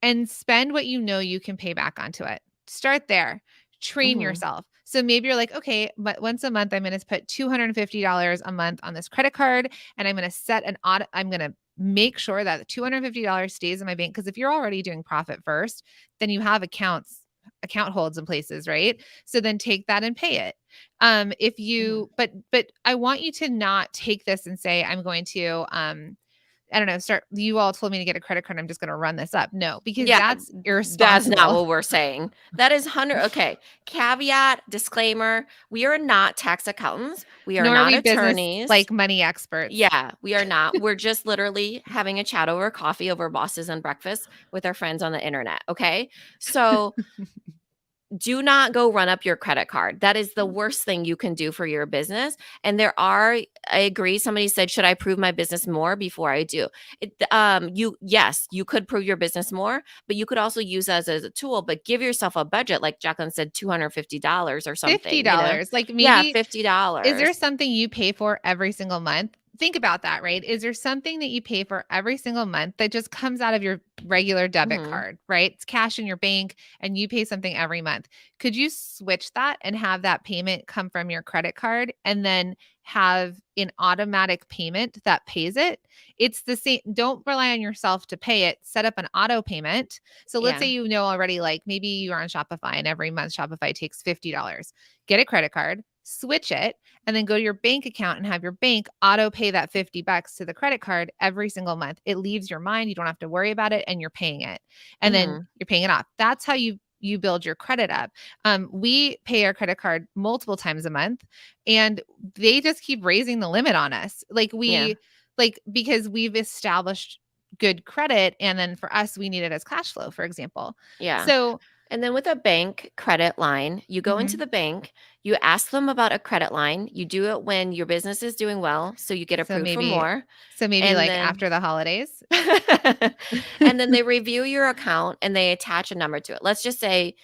and spend what you can pay back onto it. Start there. Train Hmm. yourself. So maybe you're like, okay, but once a month, I'm going to put $250 a month on this credit card, and I'm going to set an audit. I'm going to make sure that the $250 stays in my bank. Because if you're already doing Profit First, then you have account holds in places, right? So then take that and pay it. If Hmm. you, but I want you to not take this and say, I'm going to, I don't know, you all told me to get a credit card, I'm just going to run this up. No, because Yeah, that's that's not irresponsible. what we're saying. That is 100. Okay. Caveat, disclaimer, we are not tax accountants. We are Nor are not we business, attorneys. like, money experts. Yeah, we are not. We're just literally having a chat over coffee over bosses and breakfast with our friends on the internet. Okay. So do not go run up your credit card. That is the worst thing you can do for your business. And I agree. Somebody said, should I prove my business more before I do it? Yes, you could prove your business more, but you could also use that as a tool, but give yourself a budget. Like Jacqueline said, $250 or something, $50. Like, Yeah, maybe, is there $50. something you pay for every single month? Think about that, right? Is there something that you pay for every single month that just comes out of your regular debit Hmm. card, right? It's cash in your bank and you pay something every month. Could you switch that and have that payment come from your credit card, and then have an automatic payment that pays it? It's the same. Don't rely on yourself to pay it. Set up an auto payment. So let's Yeah. say already, like, maybe you are on Shopify and every month Shopify takes $50. Get a credit card, switch it, and then go to your bank account and have your bank auto pay that $50 to the credit card every single month. It leaves your mind. You don't have to worry about it, and you're paying it. And then Hmm. you're paying it off. That's how you build your credit up. We pay our credit card multiple times a month, and they just keep raising the limit on us. Yeah. Because we've established good credit, and then for us, we need it as cash flow, for example. Yeah. So, And then with a bank credit line, you go into mhm. the bank, you ask them about a credit line. You do it when your business is doing well, so you get so approved for maybe more. so maybe And like then after the holidays. and then they review your account and they attach a number to it. Let's just say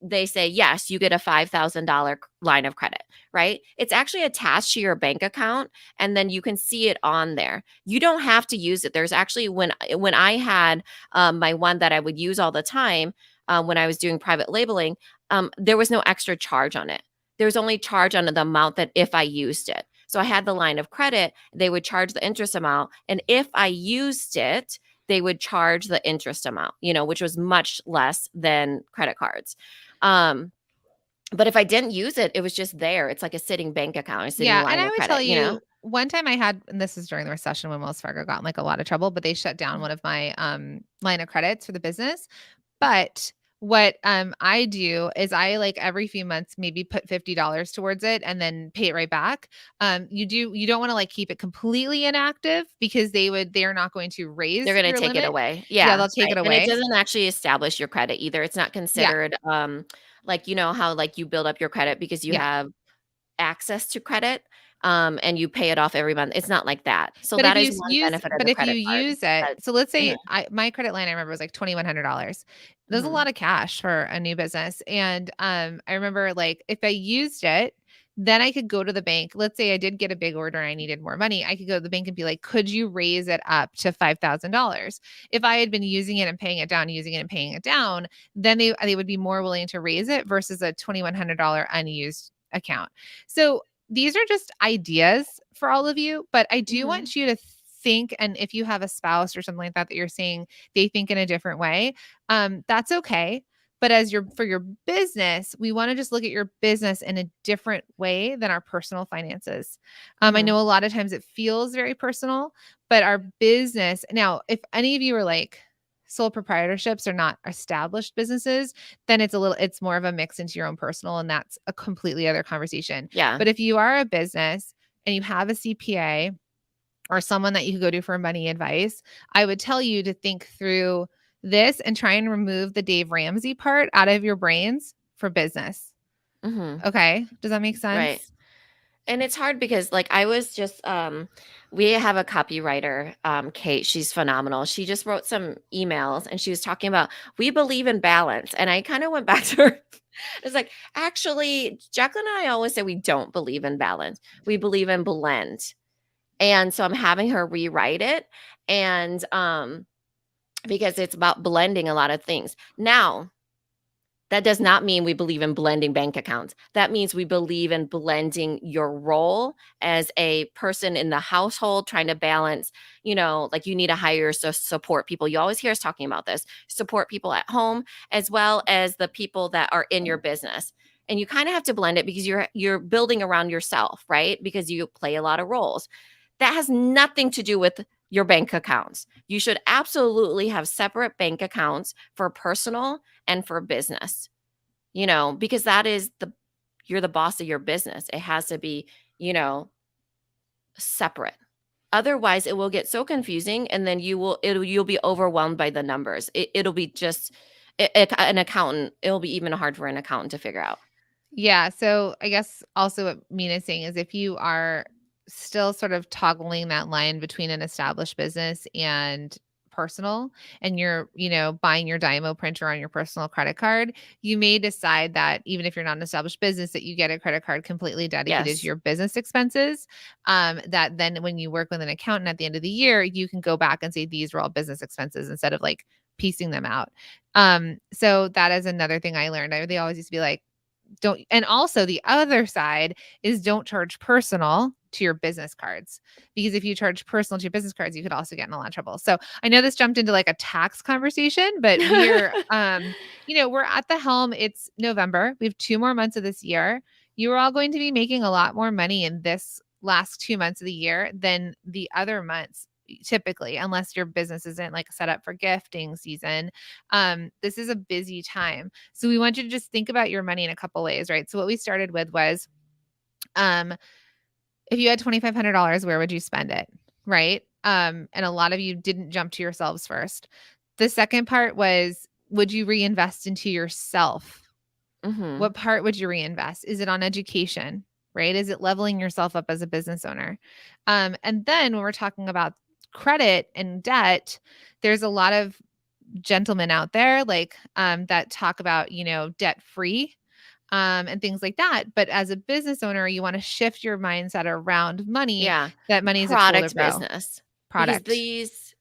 they say, yes, you get a $5,000 line of credit, right? It's actually attached to your bank account, and then you can see it on there. You don't have to use it. There's actually, when I had my one that I would use all the time, when I was doing private labeling, there was no extra charge on it. There was only charge on the amount that if I used it. So I had the line of credit, they would charge the interest amount, and if I used it, they would charge the interest amount, which was much less than credit cards. But if I didn't use it, it was just there. It's like a sitting bank account, a sitting Yeah, and line I of would tell credit. you, one time I had, and this is during the recession when Wells Fargo got in, like, a lot of trouble, but they shut down Mhm. one of my, line of credits for the business. But what, I do is I, like, every few months, maybe put $50 towards it and then pay it right back. You don't wanna, like, keep it completely inactive because they're not going to They're raise gonna your take it limit. away. Yeah, Yeah, they'll take right, it and it away. doesn't actually establish your credit either. It's not Yeah, considered, like, how, like, you build up your credit because you yeah. have access to credit, and you pay it off every month. It's not like that. So But if that you is s one use benefit of but the if you credit card, use it, but so let's mhm, say my credit line, I remember, was like $2,100. There's a mhm. lot of cash for a new business, and, I remember, like, if I used it, then I could go to the bank. Let's say I did get a big order and I needed more money, I could go to the bank and be like, "Could you raise it up to $5,000?" If I had been using it and paying it down, using it and paying it down, then they would be more willing to raise it versus a $2,100 unused account. So these are just ideas for all of you, but I do Mhm. want you to think, and if you have a spouse or something like that that you're saying they think in a different way, that's okay. But for your business, we want to just look at your business in a different way than our personal finances. I Mhm. know a lot of times it feels very personal, but our business now, if any of you are like sole proprietorships or not established businesses, then it's more of a mix into your own personal, and that's a completely other conversation. Yeah. But if you are a business and you have a CPA or someone that you could go to for money advice, I would tell you to think through this and try and remove the Dave Ramsey part out of your brains for business. Mhm. Okay. Does that make Right. sense? And it's hard because, like, I was just, we have a copywriter, Kate, she's phenomenal. She just wrote some emails and she was talking about, we believe in balance. And I kind of went back to her. It's like, actually, Jacqueline and I always say we don't believe in balance. We believe in blend. And so I'm having her rewrite it. And because it's about blending a lot of things. Now, that does not mean we believe in blending bank accounts. That means we believe in blending your role as a person in the household, trying to balance, like, you need to hire support people. You always hear us talking about this, support people at home as well as the people that are in your business. And you kind of have to blend it because you're building around yourself, right? Because you play a lot of roles. That has nothing to do with your bank accounts. You should absolutely have separate bank accounts for personal and for business, because you're the boss of your business. It has to be, you know, separate. Otherwise, it will get so confusing and then you'll be overwhelmed by the numbers. It'll be just an accountant, it'll be even hard for an accountant to figure out. Yeah. So I guess also what Mina's saying is if you are still sort of toggling that line between an established business and personal, and you're, buying your Dymo printer on your personal credit card, you may decide that even if you're not an established business, that you get a credit card completely dedicated to Yes. your business expenses. That then when you work with an accountant at the end of the year, you can go back and say these were all business expenses instead of like piecing them out. So that is another thing I learned. They always used to be like, don't, and also the other side is don't charge personal to your business cards, because if you charge personal to your business cards, you could also get in a lot of trouble. So I know this jumped into like a tax conversation, but we're at the helm. It's November. We have 2 more months of this year. You are all going to be making a lot more money in this last 2 months of the year than the other months typically, unless your business isn't like set up for gifting season. This is a busy time, so we want you to just think about your money in a couple ways, right? So what we started with was, um, if you had $2,500, where would you spend it? Right? And a lot of you didn't jump to yourselves first. The second part was, would you reinvest into yourself? Mhm. What part would you reinvest? Is it on education? Right? Is it leveling yourself up as a business owner? And then when we're talking about credit and debt, there's a lot of gentlemen out there like that talk about, debt free and things like that. But as a business owner, you want to shift your mindset around money, Yeah. that money is a tool to Product grow. business. Because Product.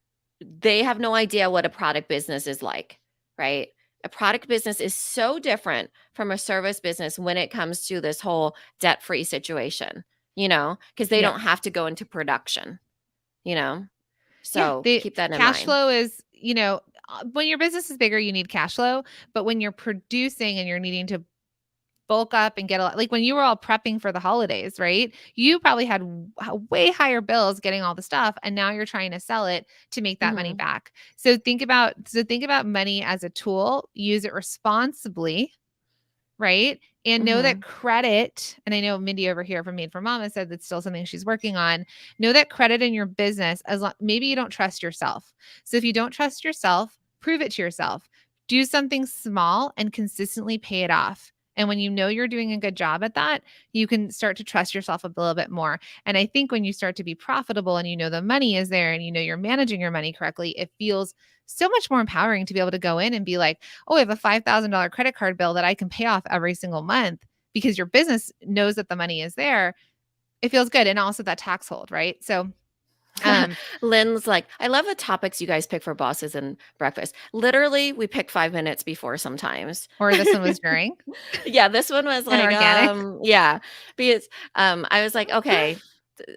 they have no idea what a product business is like, right? A product business is so different from a service business when it comes to this whole debt-free situation, because they Yeah. don't have to go into production, you know? Yeah. So The keep that in cash mind. flow is, when your business is bigger, you need cash flow. But when you're producing and you're needing to bulk up and get a lot, like when you were all prepping for the holidays, right? You probably had way higher bills getting all the stuff, and now you're trying to sell it to make that money Mhm. back. So think about money as a tool, use it responsibly, right? And know that Mhm. credit, and I know Mindy over here from Made for Mama said that's still something she's working on. Know that credit in your business, maybe you don't trust yourself. So if you don't trust yourself, prove it to yourself. Do something small and consistently pay it off. And when you know you're doing a good job at that, you can start to trust yourself a little bit more. And I think when you start to be profitable and you know the money is there and you know you're managing your money correctly, it feels so much more empowering to be able to go in and be like, oh, I have a $5,000 credit card bill that I can pay off every single month because your business knows that the money is there. It feels good. And also that tax hold, right? So, um, Lynn's like, I love the topics you guys pick for bosses and breakfast. Literally, we pick 5 minutes before sometimes. or this one was during Yeah, this one was and like, organic. yeah, because I was like, okay,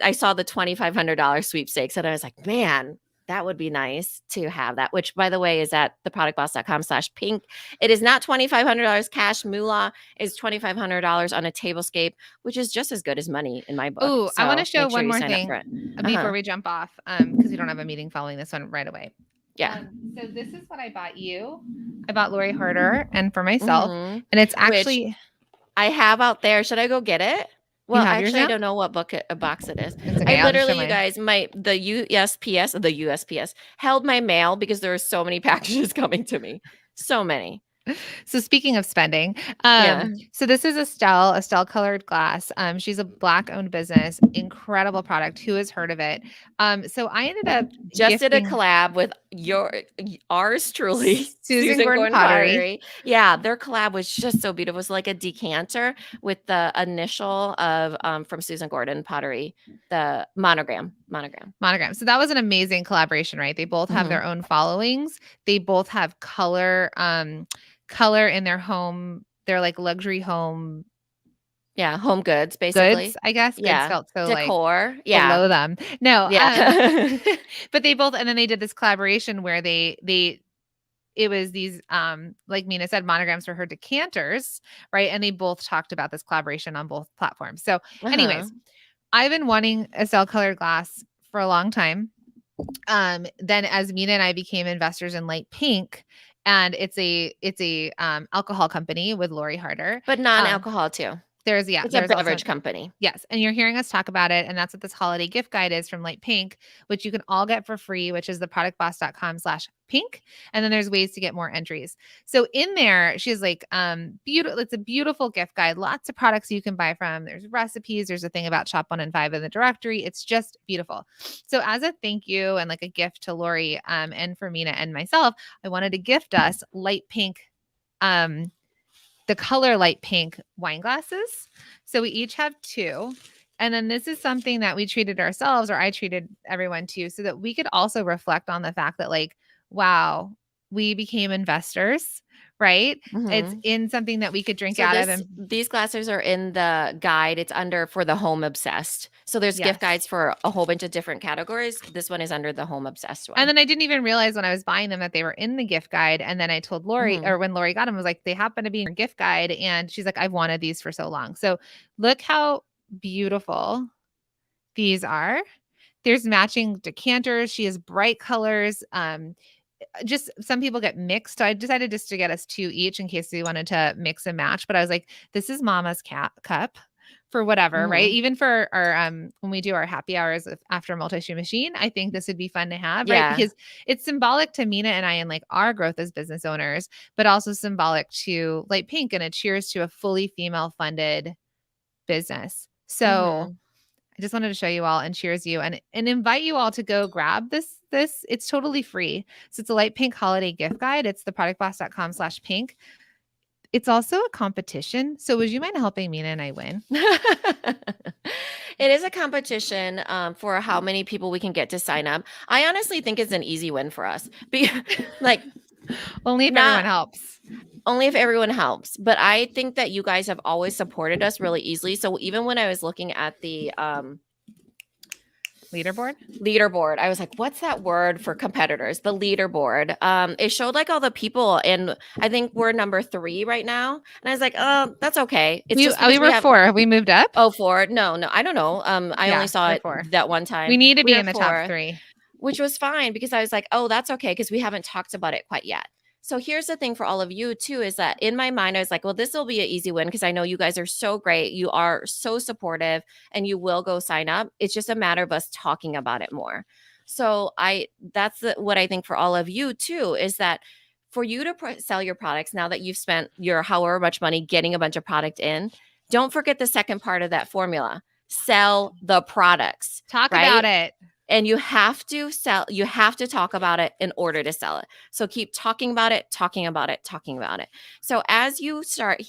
I saw the $2,500 sweepstakes and I was like, man, that would be nice to have that, which by the way is at theproductboss.com/pink. It is not $2,500 cash. Moolah is $2,500 on a tablescape, which is just as good as money in my book. Oh, I want to So show make sure one you more sign up for thing it. before Uh-huh. we jump off because we don't have a meeting following this one right away. Yeah. So this is what I bought you. I bought Lori Harder and for myself. Mhm. And it's Which actually, I have out there. Should I go get it? you Well, have yours actually, I now? don't know what box it is. It's I okay. I'll just show literally, you mine. guys, the USPS held my mail because there were so many packages coming to me. So many. So speaking of spending, Yeah. so this is Estelle colored glass. She's a black owned business, incredible product. Who has heard of it? So I ended up Just did a gifting collab with ours truly, Susan Susan Gordon Gordon Pottery. Pottery. Yeah, their collab was just so beautiful. It was like a decanter with the initial of from Susan Gordon Pottery, the monogram. Monogram. So that was an amazing collaboration, right? They both have Mhm. their own followings. They both have color in their home, their like luxury home Yeah, home goods, goods, basically. I guess. Goods Yeah. felt so like Decor. Yeah. below them. No, Yeah. but they both, and then they did this collaboration where it was these like Mina said, monograms for her decanters, right? And they both talked about this collaboration on both platforms. So Uh-huh. anyways, I've been wanting a cell colored glass for a long time. Then as Mina and I became investors in Light Pink, and it's a alcohol company with Lori Harder. But Um, non-alcohol too. It's a there's also beverage company. yes, and you're hearing us talk about it, and that's what this holiday gift guide is from Light Pink, which you can all get for free, which is theproductboss.com/pink. And then there's ways to get more entries. So in there, she's like, beautiful. It's a beautiful gift guide. Lots of products you can buy from. There's recipes. There's a thing about shop 1 and 5 in the directory. It's just beautiful. So as a thank you and like a gift to Lori, and for Mina and myself, I wanted to gift us Light Pink, um, the color Light Pink wine glasses. So we each have two. And then this is something that we treated ourselves, or I treated everyone to, so that we could also reflect on the fact that, like, wow, we became investors, right? It's Mhm. in something that we could drink So out of. And these glasses are in the guide. It's under for the home obsessed. So there's gift yes. guides for a whole bunch of different categories. This one is under the home obsessed And one. then I didn't even realize when I was buying them that they were in the gift guide. And then I told Lori, Mhm. or when Lori got them, I was like, they happen to be in your gift guide. And she's like, I've wanted these for so long. So look how beautiful these are. There's matching decanters. She has bright colors. Just some people get mixed. So I decided just to get us two each in case we wanted to mix and match. But I was like, this is mama's cup for whatever, right? Mhm. Even for our when we do our happy hours after multi-shoe machine, I think this would be fun to have, right? Yeah. Because it's symbolic to Mina and I and like our growth as business owners, but also symbolic to Light Pink and a cheers to a fully female funded business. So Mhm. I just wanted to show you all and cheers you and invite you all to go grab this. It's totally free. So it's a light pink holiday gift guide. It's theproductboss.com/pink. It's also a competition. So would you mind helping Mina and I win? It is a competition for how many people we can get to sign up. I honestly think it's an easy win for us. Like, only if everyone helps. Only if everyone helps. But I think that you guys have always supported us really easily. So even when I was looking at the leaderboard, I was like, what's that word for competitors? The leaderboard. It showed like all the people, and I think we're number 3 right now. And I was like, oh, that's okay. It's just we were 4. Have we moved up? Oh, 4. No, I don't know. I only saw it 4. that one time. We need to be in the top 3. Which was fine because I was like, oh, that's okay, because we haven't talked about it quite yet. So here's the thing for all of you too, is that in my mind, I was like, well, this will be an easy win because I know you guys are so great. You are so supportive and you will go sign up. It's just a matter of us talking about it more. So that's what I think for all of you too, is that for you to sell your products now that you've spent your however much money getting a bunch of product in, don't forget the second part of that formula. Sell the products. Talk about it. And you have to talk about it in order to sell it. So keep talking about it. So as you start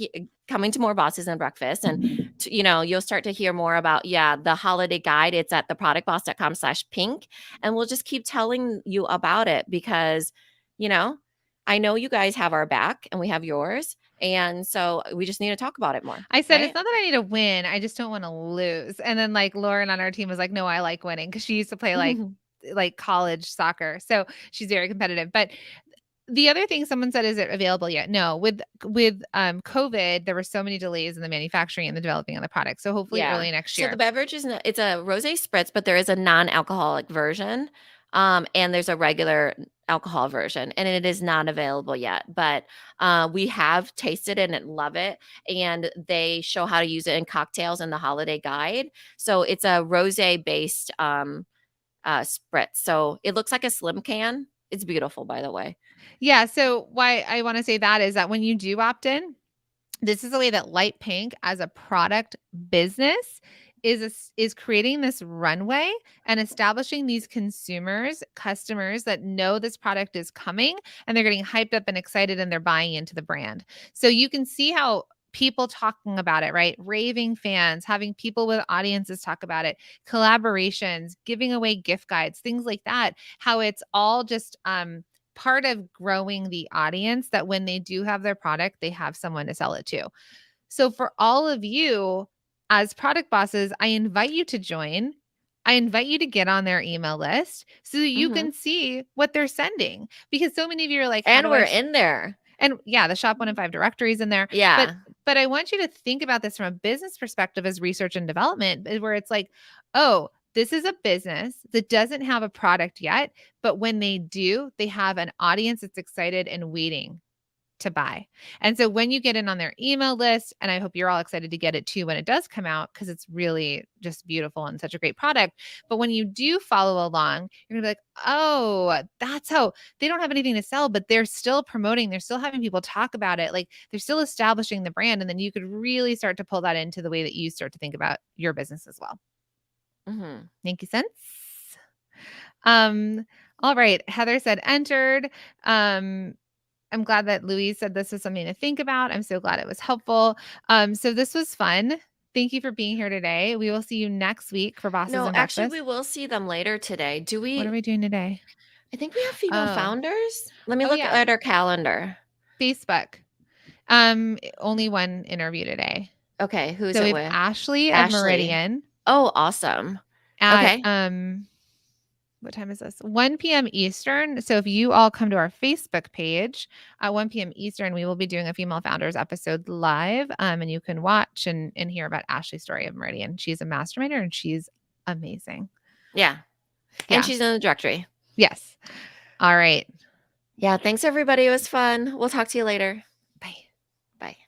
coming to more Bosses and Breakfast, and you'll start to hear more about, the holiday guide. It's at theproductboss.com/pink. And we'll just keep telling you about it because, I know you guys have our back and we have yours. And so we just need to talk about it more. I said, It's not that I need to win. I just don't want to lose. And then like Lauren on our team was like, no, I like winning because she used to play like college soccer. So she's very competitive. But the other thing someone said, is it available yet? No, with COVID, there were so many delays in the manufacturing and the developing of the product. So hopefully early next year. So the beverage it's a rosé spritz, but there is a non-alcoholic version. And there's a regular alcohol version, and it is not available yet, but we have tasted it and love it. And they show how to use it in cocktails in the holiday guide. So it's a rosé based spritz. So it looks like a slim can. It's beautiful, by the way. Yeah. So why I want to say that is that when you do opt in, this is the way that Light Pink as a product business is creating this runway and establishing these customers that know this product is coming, and they're getting hyped up and excited and they're buying into the brand. So you can see how people talking about it, right? Raving fans, having people with audiences talk about it, collaborations, giving away gift guides, things like that, how it's all just part of growing the audience, that when they do have their product, they have someone to sell it to. So for all of you as product bosses, I invite you to join. I invite you to get on their email list so that you can see what they're sending, because so many of you are like, and we're in there. And the shop 1 in 5 directory is in there. Yeah. But I want you to think about this from a business perspective as research and development, where it's like, oh, this is a business that doesn't have a product yet, but when they do, they have an audience that's excited and waiting to buy. And so when you get in on their email list, and I hope you're all excited to get it too when it does come out, because it's really just beautiful and such a great product. But when you do follow along, you're gonna be like, oh, that's how they don't have anything to sell, but they're still promoting, they're still having people talk about it. Like they're still establishing the brand. And then you could really start to pull that into the way that you start to think about your business as well. Make sense? All right. Heather said entered. I'm glad that Louise said this was something to think about. I'm so glad it was helpful. So this was fun. Thank you for being here today. We will see you next week for Bosses and Breakfast. Actually, we will see them later today. What are we doing today? I think we have female founders. Let me look at our calendar. Facebook. Only one interview today. Okay. Who's it with? We have Ashley of Meridian. Oh, awesome. Okay. What time is this? 1 p.m. Eastern. So if you all come to our Facebook page at 1 p.m. Eastern, we will be doing a Female Founders episode live. And you can watch and hear about Ashley's story of Meridian. She's a masterminder and she's amazing. Yeah. And she's in the directory. Yes. All right. Yeah. Thanks, everybody. It was fun. We'll talk to you later.